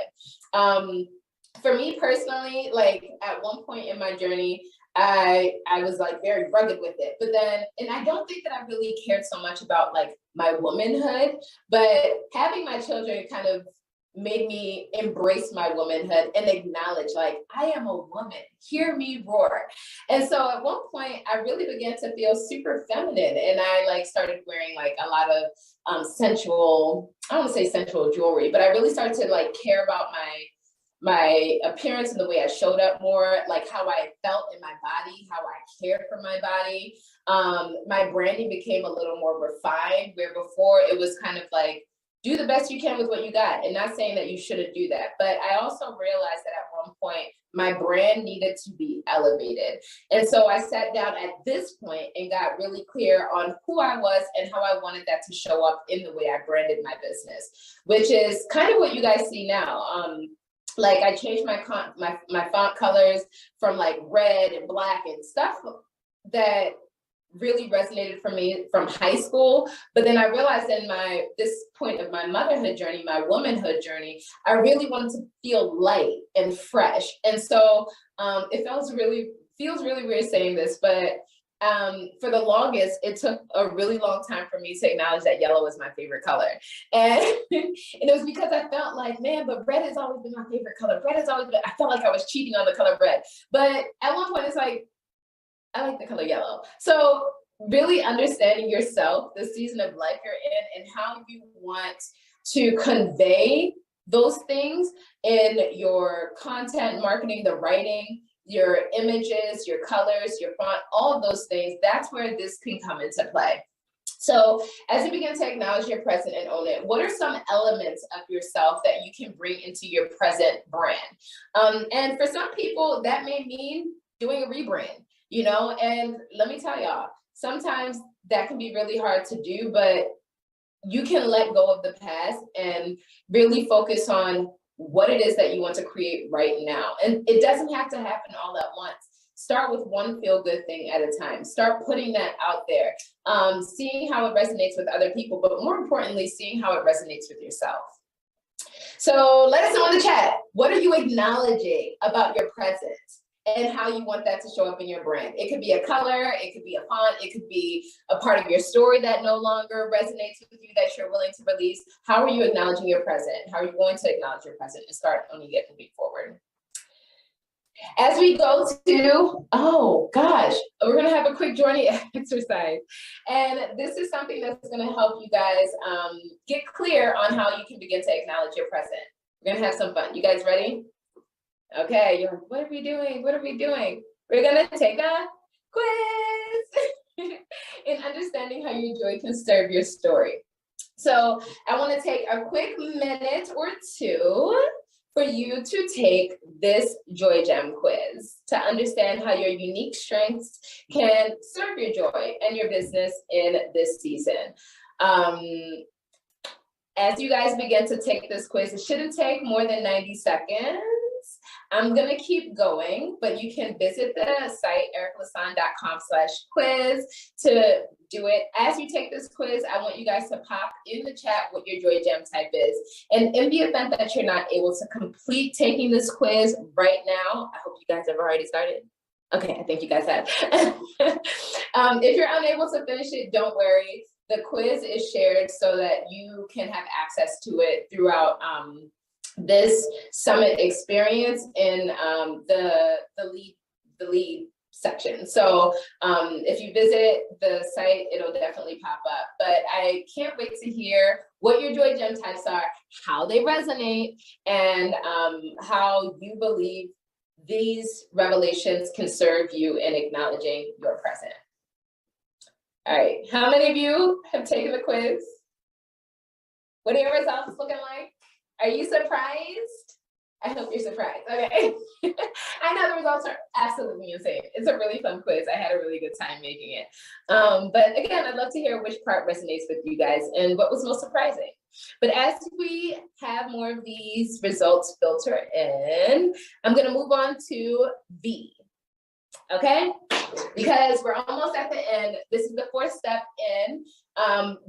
For me personally, like at one point in my journey, I was like very rugged with it. But then, and I don't think that I really cared so much about like my womanhood, but having my children kind of made me embrace my womanhood and acknowledge like, I am a woman, hear me roar. And so at one point I really began to feel super feminine, and I like started wearing like a lot of sensual, I don't want to say sensual jewelry, but I really started to like care about my appearance and the way I showed up more, like how I felt in my body, how I cared for my body. My branding became a little more refined, where before it was kind of like, do the best you can with what you got. And not saying that you shouldn't do that, but I also realized that at one point, my brand needed to be elevated. And so I sat down at this point and got really clear on who I was and how I wanted that to show up in the way I branded my business, which is kind of what you guys see now. Like I changed my font colors from like red and black and stuff that really resonated for me from high school. But then I realized in this point of my motherhood journey, my womanhood journey, I really wanted to feel light and fresh. And so it feels really weird saying this, but for the longest, it took a really long time for me to acknowledge that yellow was my favorite color. And, and it was because I felt like, man, but red has always been my favorite color. Red has always been, I felt like I was cheating on the color red. But at one point, it's like, I like the color yellow. So really understanding yourself, the season of life you're in, and how you want to convey those things in your content marketing, the writing, your images, your colors, your font, all of those things, that's where this can come into play. So as you begin to acknowledge your present and own it, what are some elements of yourself that you can bring into your present brand? And for some people, that may mean doing a rebrand. You know, and let me tell y'all, sometimes that can be really hard to do, but you can let go of the past and really focus on what it is that you want to create right now. And it doesn't have to happen all at once. Start with one feel-good thing at a time. Start putting that out there, seeing how it resonates with other people, but more importantly, seeing how it resonates with yourself. So let us know in the chat, what are you acknowledging about your present and how you want that to show up in your brand? It could be a color, it could be a font, it could be a part of your story that no longer resonates with you that you're willing to release. How are you acknowledging your present? How are you going to acknowledge your present and start owning it moving forward? As we go to, oh gosh, we're gonna have a quick journey exercise. And this is something that's gonna help you guys get clear on how you can begin to acknowledge your present. We're gonna have some fun. You guys ready? Okay, you're like, what are we doing? What are we doing? We're gonna take a quiz in understanding how your joy can serve your story. So I wanna take a quick minute or two for you to take this Joy Gem quiz to understand how your unique strengths can serve your joy and your business in this season. As you guys begin to take this quiz, it shouldn't take more than 90 seconds. I'm gonna keep going, but you can visit the site ericlasson.com/quiz to do it. As you take this quiz, I want you guys to pop in the chat what your Joy Gem type is. And in the event that you're not able to complete taking this quiz right now, I hope you guys have already started. Okay, I think you guys have. If you're unable to finish it, don't worry. The quiz is shared so that you can have access to it throughout this summit experience in the lead section. So if you visit the site, it'll definitely pop up. But I can't wait to hear what your Joy Gem types are, how they resonate, and how you believe these revelations can serve you in acknowledging your present. All right, how many of you have taken the quiz? What are your results looking like? Are you surprised? I hope you're surprised, okay? I know the results are absolutely insane. It's a really fun quiz. I had a really good time making it. But again, I'd love to hear which part resonates with you guys and what was most surprising. But as we have more of these results filter in, I'm gonna move on to V, okay? Because we're almost at the end. This is the fourth step in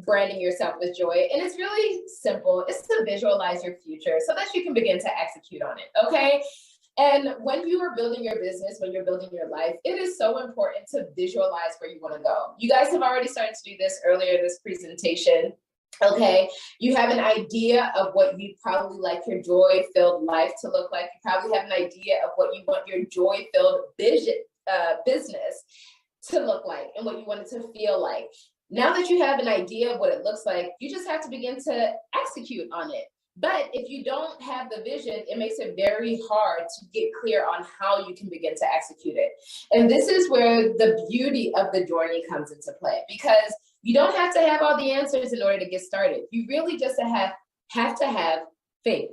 branding yourself with joy. And it's really simple. It's to visualize your future so that you can begin to execute on it, okay? And when you are building your business, when you're building your life, it is so important to visualize where you want to go. You guys have already started to do this earlier in this presentation. Okay, you have an idea of what you'd probably like your joy-filled life to look like. You probably have an idea of what you want your joy-filled business to look like and what you want it to feel like. Now that you have an idea of what it looks like, you just have to begin to execute on it. But if you don't have the vision, it makes it very hard to get clear on how you can begin to execute it. And this is where the beauty of the journey comes into play, because you don't have to have all the answers in order to get started. You really just have to have faith.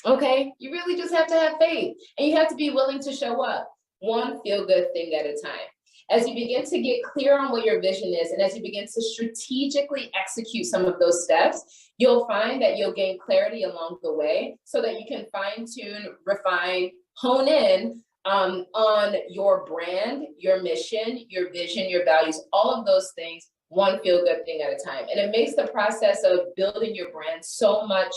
Okay? You really just have to have faith, and you have to be willing to show up one feel-good thing at a time. As you begin to get clear on what your vision is, and as you begin to strategically execute some of those steps, you'll find that you'll gain clarity along the way so that you can fine-tune, refine, hone in on your brand, your mission, your vision, your values, all of those things, one feel-good thing at a time. And it makes the process of building your brand so much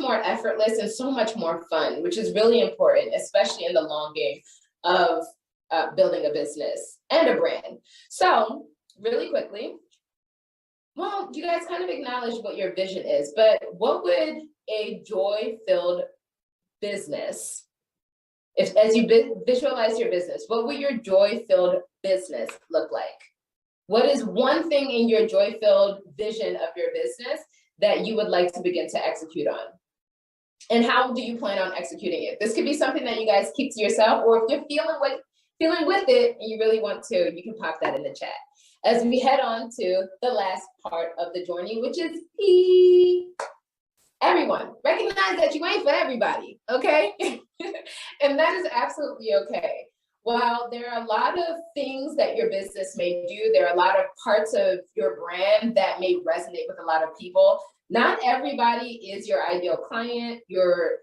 more effortless and so much more fun, which is really important, especially in the long game of building a business and a brand. So really quickly, well, you guys kind of acknowledged what your vision is, but what would a joy-filled business, as you visualize your business, what would your joy-filled business look like? What is one thing in your joy-filled vision of your business that you would like to begin to execute on? And how do you plan on executing it? This could be something that you guys keep to yourself, or if you're feeling with it and you really want to, you can pop that in the chat. As we head on to the last part of the journey, which is everyone. Recognize that you ain't for everybody, okay? And that is absolutely okay. While there are a lot of things that your business may do, there are a lot of parts of your brand that may resonate with a lot of people. Not everybody is your ideal client, your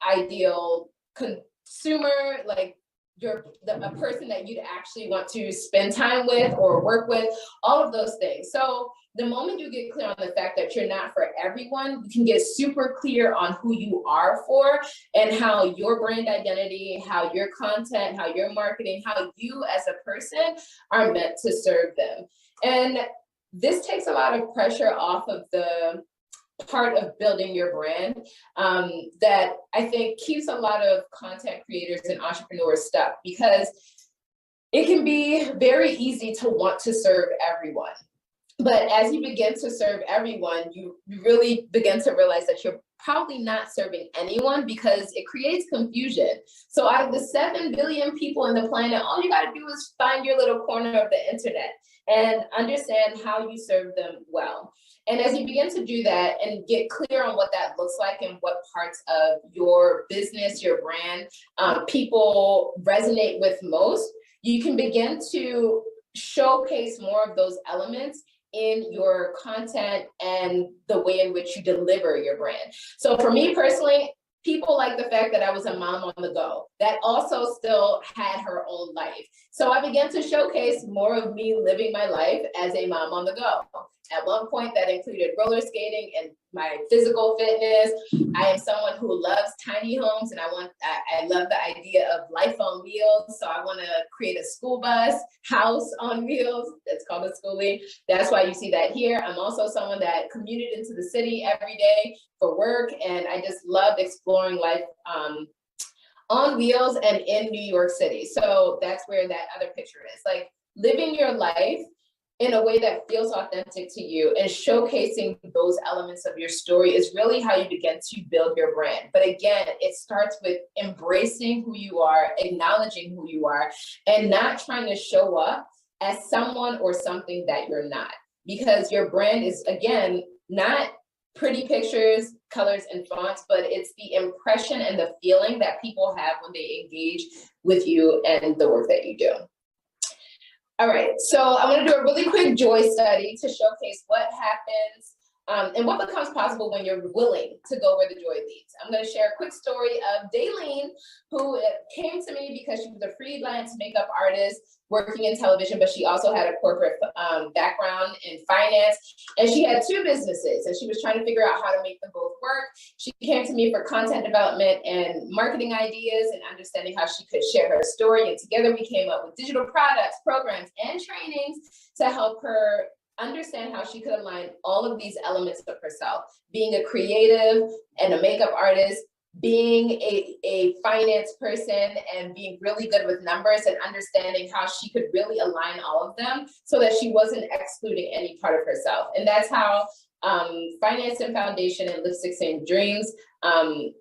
ideal consumer, like a person that you'd actually want to spend time with or work with, all of those things. So the moment you get clear on the fact that you're not for everyone, you can get super clear on who you are for and how your brand identity, how your content, how your marketing, how you as a person are meant to serve them. And this takes a lot of pressure off of the part of building your brand that I think keeps a lot of content creators and entrepreneurs stuck, because it can be very easy to want to serve everyone. But as you begin to serve everyone, you really begin to realize that you're probably not serving anyone, because it creates confusion. So out of the 7 billion people on the planet, all you got to do is find your little corner of the internet and understand how you serve them well. And as you begin to do that and get clear on what that looks like and what parts of your business, your brand, people resonate with most, you can begin to showcase more of those elements in your content and the way in which you deliver your brand. So for me personally, people like the fact that I was a mom on the go that also still had her own life. So I began to showcase more of me living my life as a mom on the go. At one point that included roller skating and my physical fitness. I am someone who loves tiny homes, and I love the idea of life on wheels. So I want to create a school bus, house on wheels. That's called a schoolie. That's why you see that here. I'm also someone that commuted into the city every day for work, and I just loved exploring life on wheels and in New York City. So that's where that other picture is. Like living your life in a way that feels authentic to you and showcasing those elements of your story is really how you begin to build your brand. But again, it starts with embracing who you are, acknowledging who you are, and not trying to show up as someone or something that you're not. Because your brand is, again, not pretty pictures, colors, and fonts, but it's the impression and the feeling that people have when they engage with you and the work that you do. All right, so I'm going to do a really quick joy study to showcase what happens and what becomes possible when you're willing to go where the joy leads. I'm going to share a quick story of Daylene, who came to me because she was a freelance makeup artist working in television, but she also had a corporate background in finance, and she had 2 businesses, and she was trying to figure out how to make them both work. She came to me for content development and marketing ideas and understanding how she could share her story, and together we came up with digital products, programs, and trainings to help her understand how she could align all of these elements of herself, being a creative and a makeup artist, being a finance person, and being really good with numbers, and understanding how she could really align all of them so that she wasn't excluding any part of herself. And that's how Finance and Foundation and Lipsticks and Dreams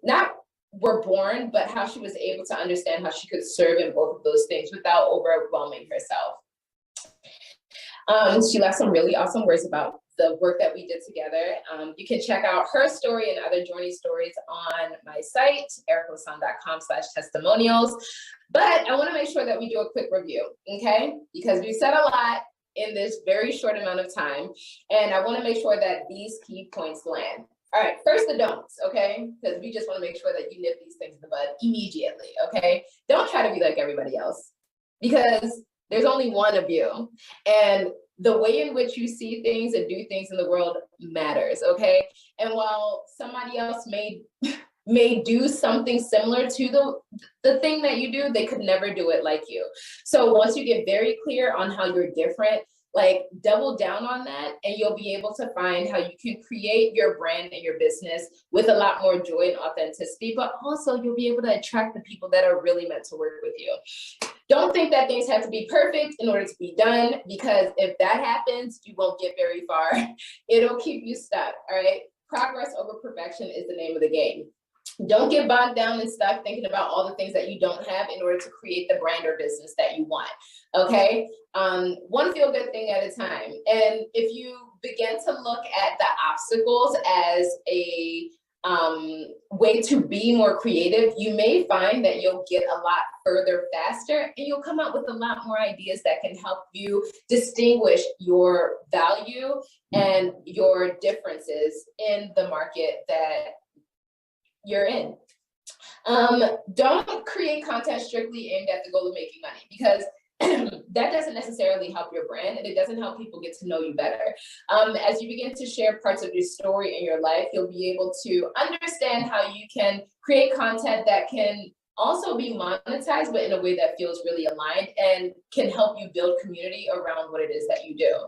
not were born, but how she was able to understand how she could serve in both of those things without overwhelming herself. She left some really awesome words about the work that we did together. You can check out her story and other Journey stories on my site, ericalasan.com/testimonials. But I want to make sure that we do a quick review, okay? Because we said a lot in this very short amount of time, and I want to make sure that these key points land. All right, first the don'ts, okay? Because we just want to make sure that you nip these things in the bud immediately, okay? Don't try to be like everybody else, because there's only one of you, and the way in which you see things and do things in the world matters, okay? And while somebody else may do something similar to the thing that you do, they could never do it like you. So once you get very clear on how you're different, like double down on that, and you'll be able to find how you can create your brand and your business with a lot more joy and authenticity, but also you'll be able to attract the people that are really meant to work with you. Don't think that things have to be perfect in order to be done, because if that happens, you won't get very far. It'll keep you stuck, all right? Progress over perfection is the name of the game. Don't get bogged down and stuck thinking about all the things that you don't have in order to create the brand or business that you want, okay? One feel-good thing at a time. And if you begin to look at the obstacles as a way to be more creative, you may find that you'll get a lot further faster, and you'll come up with a lot more ideas that can help you distinguish your value and your differences in the market that you're in. Don't create content strictly aimed at the goal of making money, because that doesn't necessarily help your brand, and it doesn't help people get to know you better. As you begin to share parts of your story in your life, you'll be able to understand how you can create content that can also be monetized, but in a way that feels really aligned and can help you build community around what it is that you do.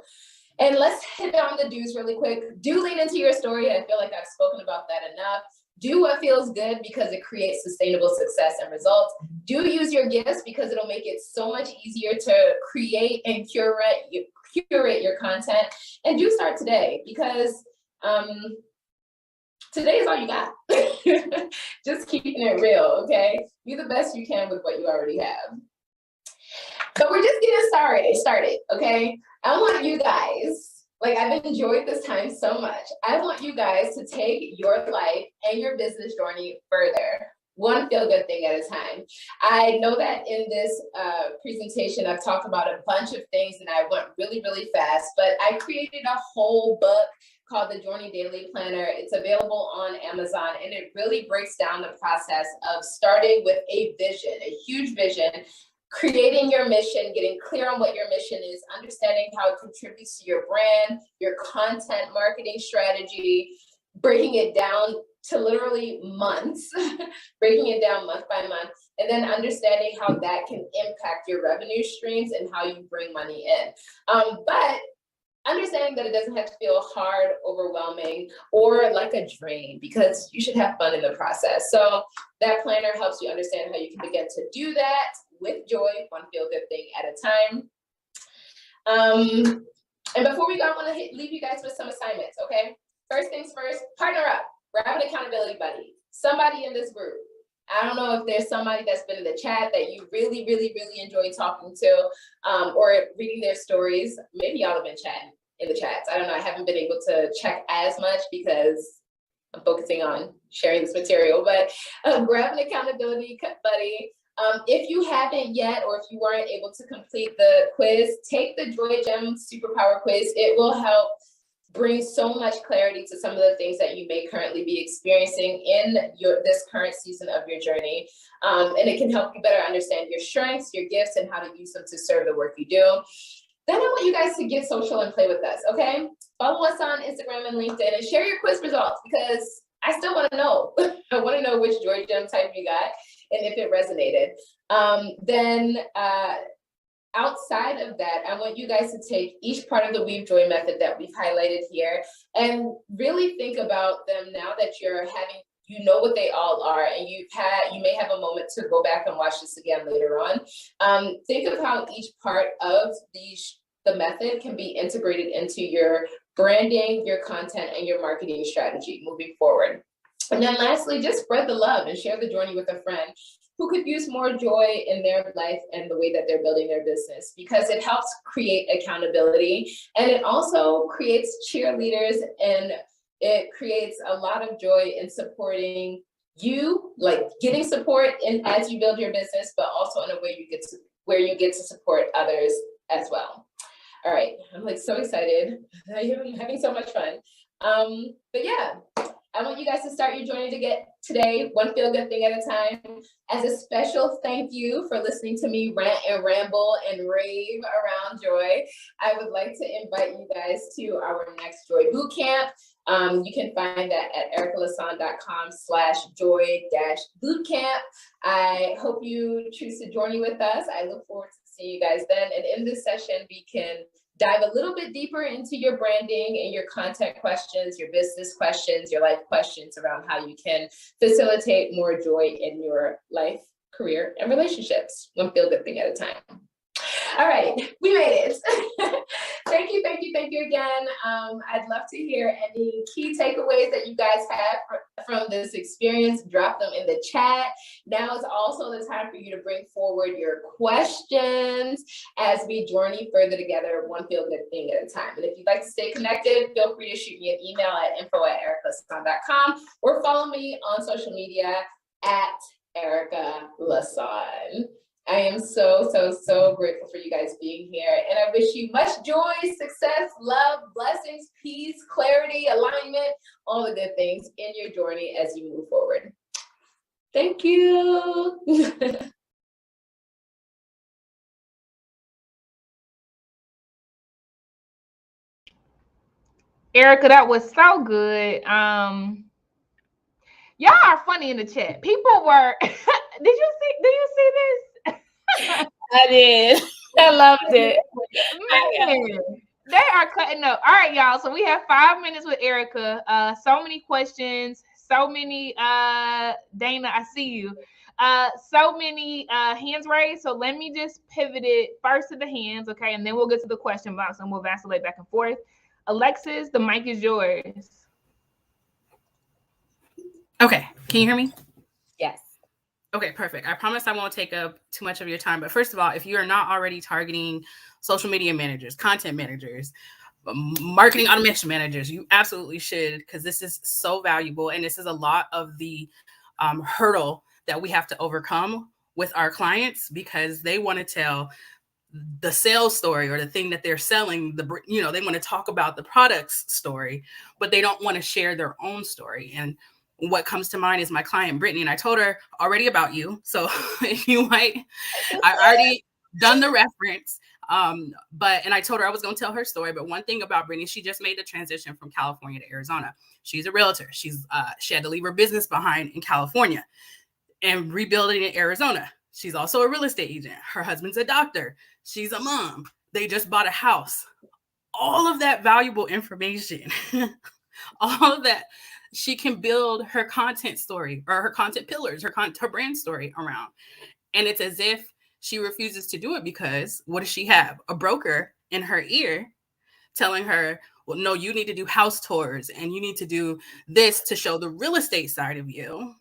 And let's hit on the do's really quick. Do lean into your story. I feel like I've spoken about that enough. Do what feels good, because it creates sustainable success and results. Do use your gifts, because it'll make it so much easier to create and curate your content. And do start today, because today is all you got. Just keeping it real, okay? Be the best you can with what you already have. So we're just getting started, okay? I want you guys, like, I've enjoyed this time so much. I want you guys to take your life and your business journey further, one feel-good thing at a time. I know that in this presentation, I've talked about a bunch of things and I went really, really fast, but I created a whole book called the Journey Daily Planner. It's available on Amazon, and it really breaks down the process of starting with a vision, a huge vision, creating your mission, getting clear on what your mission is, understanding how it contributes to your brand, your content marketing strategy, breaking it down to literally months, breaking it down month by month, and then understanding how that can impact your revenue streams and how you bring money in. But understanding that it doesn't have to feel hard, overwhelming, or like a drain, because you should have fun in the process. So that planner helps you understand how you can begin to do that with joy, one feel-good thing at a time. And before we go, I want to leave you guys with some assignments, okay? First things first, partner up. Grab an accountability buddy, somebody in this group. I don't know if there's somebody that's been in the chat that you really, really, really enjoy talking to, or reading their stories. Maybe y'all have been chatting in the chats. I don't know. I haven't been able to check as much because I'm focusing on sharing this material, but grab an accountability buddy. If you haven't yet, or if you weren't able to complete the quiz, take the Joy Gem Superpower Quiz. It will help bring so much clarity to some of the things that you may currently be experiencing in this current season of your journey. And it can help you better understand your strengths, your gifts, and how to use them to serve the work you do. Then I want you guys to get social and play with us, okay? Follow us on Instagram and LinkedIn and share your quiz results, because I still want to know. I want to know which Joy Gem type you got and if it resonated. Outside of that, I want you guys to take each part of the Weave Joy method that we've highlighted here and really think about them now that you know what they all are, and you may have a moment to go back and watch this again later on. Think of how each part of the method can be integrated into your branding, your content, and your marketing strategy moving forward. And then lastly, just spread the love and share the journey with a friend who could use more joy in their life and the way that they're building their business, because it helps create accountability, and it also creates cheerleaders, and it creates a lot of joy in supporting you, like getting support as you build your business, but also in a way where you get to support others as well. All right, I'm like so excited. I'm having so much fun. But yeah, I want you guys to start your journey to get today, one feel good thing at a time. As a special thank you for listening to me rant and ramble and rave around joy, I would like to invite you guys to our next Joy Bootcamp. You can find that at ericalassonde.com/joy-bootcamp. I hope you choose to journey with us. I look forward to seeing you guys then. And in this session, we can dive a little bit deeper into your branding and your content questions, your business questions, your life questions around how you can facilitate more joy in your life, career, and relationships. One feel good thing at a time. All right, we made it. Thank you again. I'd love to hear any key takeaways that you guys have from this experience. Drop them in the chat. Now is also the time for you to bring forward your questions as we journey further together, one feel good thing at a time. And if you'd like to stay connected, feel free to shoot me an email at info@ericalassonde.com or follow me on social media at Erica Lasson. I am so grateful for you guys being here. And I wish you much joy, success, love, blessings, peace, clarity, alignment, all the good things in your journey as you move forward. Thank you. Erica, that was so good. Y'all are funny in the chat. People were, did you see this? I did. I loved it. Man, they are cutting up. All right, y'all. So we have 5 minutes with Erica. So many questions. So many. Dana, I see you. So many hands raised. So let me just pivot it first to the hands, okay, and then we'll get to the question box and we'll vacillate back and forth. Alexis, the mic is yours. Okay, can you hear me? Yes. Okay, perfect. I promise I won't take up too much of your time. But first of all, if you are not already targeting social media managers, content managers, marketing automation managers, you absolutely should, because this is so valuable. And this is a lot of the hurdle that we have to overcome with our clients, because they want to tell the sales story or the thing that they're selling. They want to talk about the product's story, but they don't want to share their own story. And what comes to mind is my client, Brittany, and I told her already about you. So you might, I already done the reference. And I told her I was going to tell her story. But one thing about Brittany, she just made the transition from California to Arizona. She's a realtor. She had to leave her business behind in California and rebuild it in Arizona. She's also a real estate agent. Her husband's a doctor. She's a mom. They just bought a house. All of that valuable information, all of that, she can build her content story or her content pillars, her brand story around. And it's as if she refuses to do it because what does she have? A broker in her ear telling her, well, no, you need to do house tours and you need to do this to show the real estate side of you.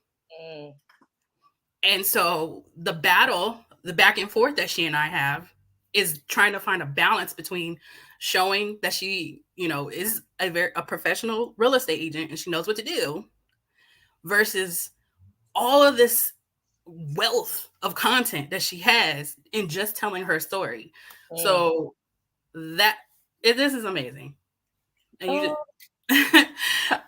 And so the battle, the back and forth that she and I have is trying to find a balance between showing that she, is a professional real estate agent and she knows what to do, versus all of this wealth of content that she has in just telling her story. So this is amazing. And you just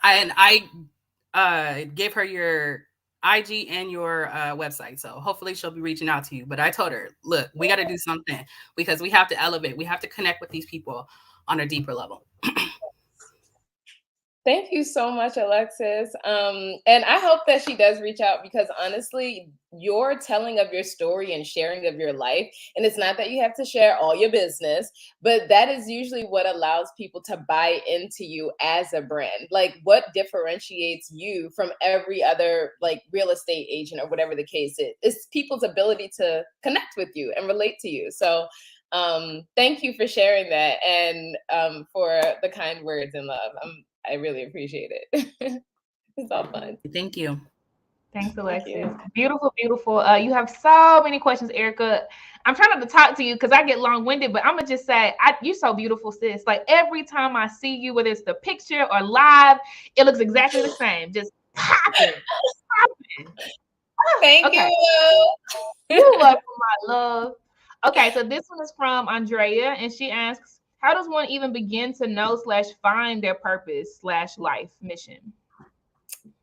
and I gave her your IG and your website. So hopefully she'll be reaching out to you. But I told her, look, we got to do something because we have to elevate. We have to connect with these people on a deeper level. Thank you so much, Alexis. And I hope that she does reach out because honestly, your telling of your story and sharing of your life, and it's not that you have to share all your business, but that is usually what allows people to buy into you as a brand. Like what differentiates you from every other like real estate agent or whatever the case is, it's people's ability to connect with you and relate to you. So thank you for sharing that and for the kind words and love. I really appreciate it. It's all fun. Thank you. Thanks, Alexis. Thank you. Beautiful, beautiful. You have so many questions, Erica. I'm trying not to talk to you because I get long-winded, but I'm gonna just say, you're so beautiful, sis. Like every time I see you, whether it's the picture or live, it looks exactly the same. Just popping. Thank you. You're welcome, my love. Okay, so this one is from Andrea, and she asks, how does one even begin to know / find their purpose / life mission?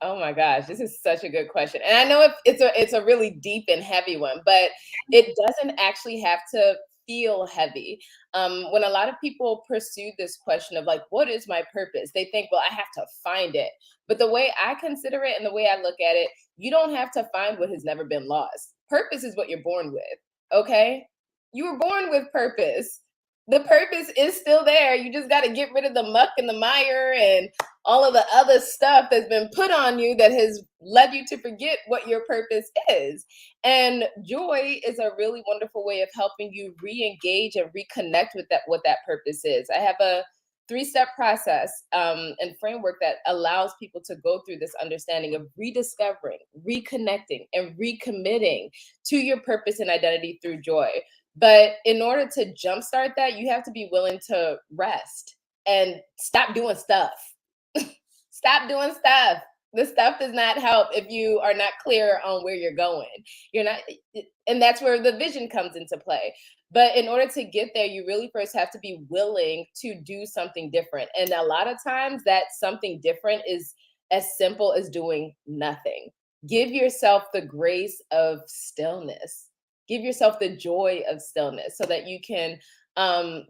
Oh my gosh, this is such a good question. And I know it's a really deep and heavy one, but it doesn't actually have to feel heavy. When a lot of people pursue this question of like, what is my purpose? They think, well, I have to find it. But the way I consider it and the way I look at it, you don't have to find what has never been lost. Purpose is what you're born with, okay? You were born with purpose. The purpose is still there. You just got to get rid of the muck and the mire and all of the other stuff that's been put on you that has led you to forget what your purpose is. And joy is a really wonderful way of helping you re-engage and reconnect with what that purpose is. I have a 3-step process and framework that allows people to go through this understanding of rediscovering, reconnecting, and recommitting to your purpose and identity through joy. But in order to jumpstart that, you have to be willing to rest and stop doing stuff. Stop doing stuff. The stuff does not help if you are not clear on where you're going. You're not, and that's where the vision comes into play. But in order to get there, you really first have to be willing to do something different. And a lot of times that something different is as simple as doing nothing. Give yourself the grace of stillness. Give yourself the joy of stillness so that you can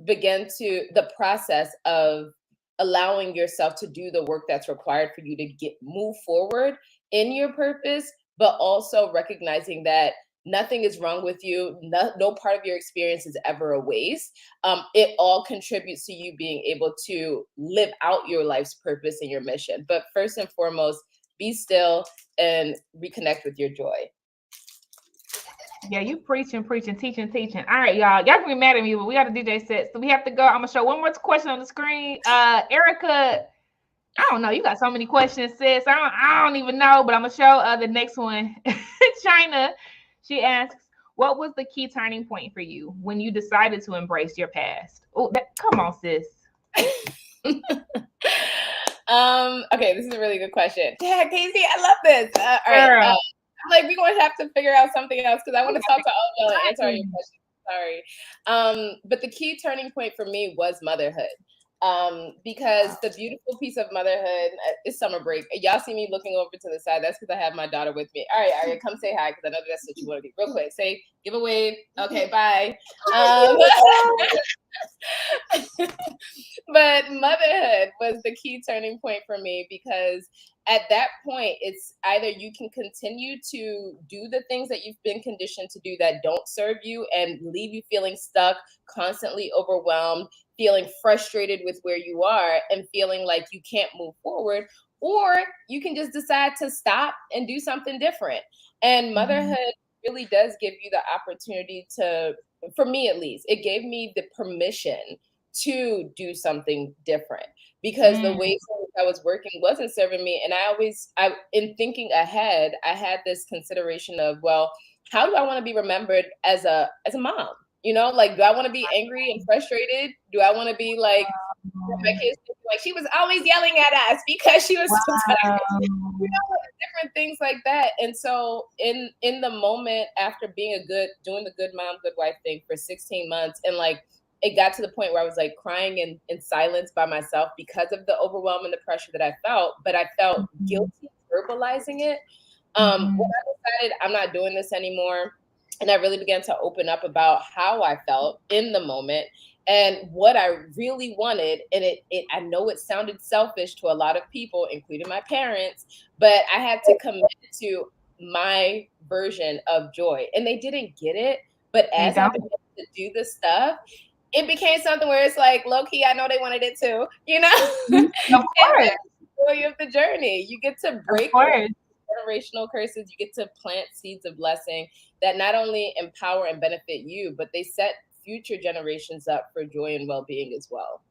begin the process of allowing yourself to do the work that's required for you to move forward in your purpose, but also recognizing that nothing is wrong with you. No part of your experience is ever a waste. It all contributes to you being able to live out your life's purpose and your mission. But first and foremost, be still and reconnect with your joy. Yeah, you preaching, teaching. All right, y'all can be mad at me, but we got a DJ set, so we have to go. I'm gonna show one more question on the screen. Erica, I don't know. You got so many questions, sis. I don't even know, but I'm gonna show the next one. China, she asks, what was the key turning point for you when you decided to embrace your past? Oh, come on, sis. Okay, this is a really good question. Yeah, Casey, I love this. All right. Like we're going to have to figure out something else because I want to talk to all y'all and answer all your questions. Sorry. But the key turning point for me was motherhood. Because the beautiful piece of motherhood is summer break. Y'all see me looking over to the side. That's because I have my daughter with me. All right, Aria, come say hi because I know that's what you want to do. Real quick, say, give a wave. Okay, bye. But motherhood was the key turning point for me because at that point, it's either you can continue to do the things that you've been conditioned to do that don't serve you and leave you feeling stuck, constantly overwhelmed, feeling frustrated with where you are and feeling like you can't move forward, or you can just decide to stop and do something different. And motherhood really does give you the opportunity to, for me at least, it gave me the permission to do something different because the way I was working wasn't serving me. And in thinking ahead, I had this consideration of, well, how do I want to be remembered as a mom? You know, like, do I want to be angry and frustrated? Do I want to be like, my kids like she was always yelling at us because she was so tired? You know, different things like that. And so in the moment after doing the good mom, good wife thing for 16 months and like it got to the point where I was like crying in silence by myself because of the overwhelm and the pressure that I felt, but I felt guilty verbalizing it. When I decided I'm not doing this anymore, and I really began to open up about how I felt in the moment and what I really wanted. And I know it sounded selfish to a lot of people, including my parents, but I had to commit to my version of joy. And they didn't get it. But as I began to do the stuff, it became something where it's like, low key, I know they wanted it too, you know? Of course. The joy of the journey. You get to break generational curses. You get to plant seeds of blessing that not only empower and benefit you, but they set future generations up for joy and well-being as well.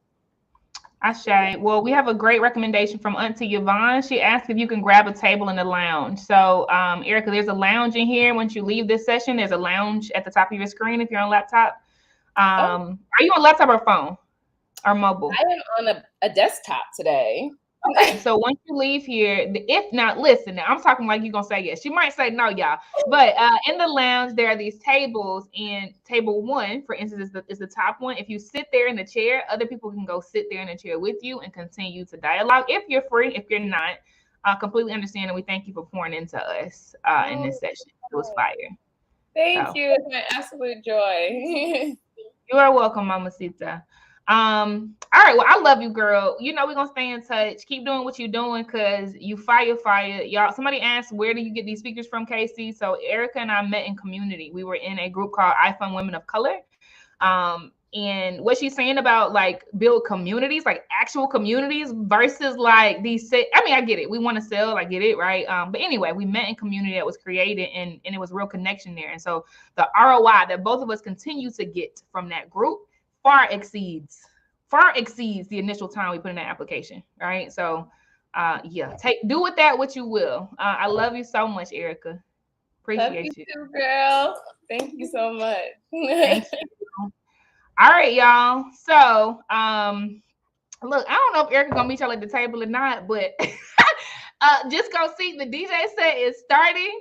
Ashe. Well, we have a great recommendation from Auntie Yvonne. She asked if you can grab a table in the lounge. So, Erica, there's a lounge in here. Once you leave this session, there's a lounge at the top of your screen if you're on laptop. Are you on laptop or phone or mobile? I am on a desktop today. Okay, so once you leave here, if not, listen, I'm talking like you're going to say yes. She might say no, y'all. But in the lounge, there are these tables, and table 1, for instance, is the top one. If you sit there in the chair, other people can go sit there in the chair with you and continue to dialogue. If you're free, if you're not, completely understand, and we thank you for pouring into us in this session. It was fire. Thank you. It's my absolute joy. You are welcome, Mamacita. All right, well, I love you, girl. You know we're gonna stay in touch. Keep doing what you're doing, because you fire. Y'all, somebody asked, where do you get these speakers from, Casey? So Erica and I met in community. We were in a group called iFund Women of Color. And what she's saying about like build communities, like actual communities versus like these, I mean, I get it. We want to sell, I get it, right? But anyway, we met in community that was created, and it was real connection there. And so the ROI that both of us continue to get from that group far exceeds the initial time we put in that application, right? So yeah, do with that what you will. I love you so much, Erica. Appreciate you too, girl. Thank you so much. Thank you. All right, y'all. So look, I don't know if Erica's gonna meet y'all at the table or not, but just go see the DJ set is starting.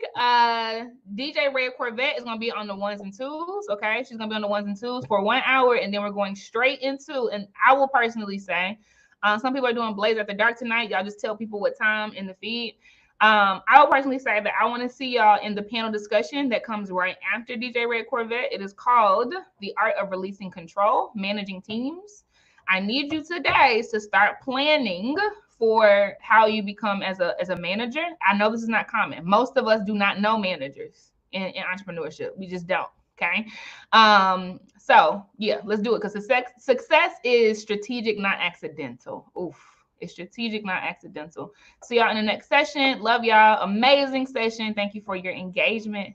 DJ Red Corvette is gonna be on the 1s and 2s. Okay, she's gonna be on the 1s and 2s for 1 hour, and then we're going straight into. And I will personally say, some people are doing Blaze After Dark tonight. Y'all just tell people what time in the feed. I will personally say that I want to see y'all in the panel discussion that comes right after DJ Red Corvette. It is called The Art of Releasing Control, Managing Teams. I need you today to start planning for how you become as a manager. I know this is not common. Most of us do not know managers in entrepreneurship. We just don't. Okay. So yeah, let's do it, because success is strategic, not accidental. Oof. It's strategic, not accidental. See y'all in the next session. Love y'all. Amazing session. Thank you for your engagement.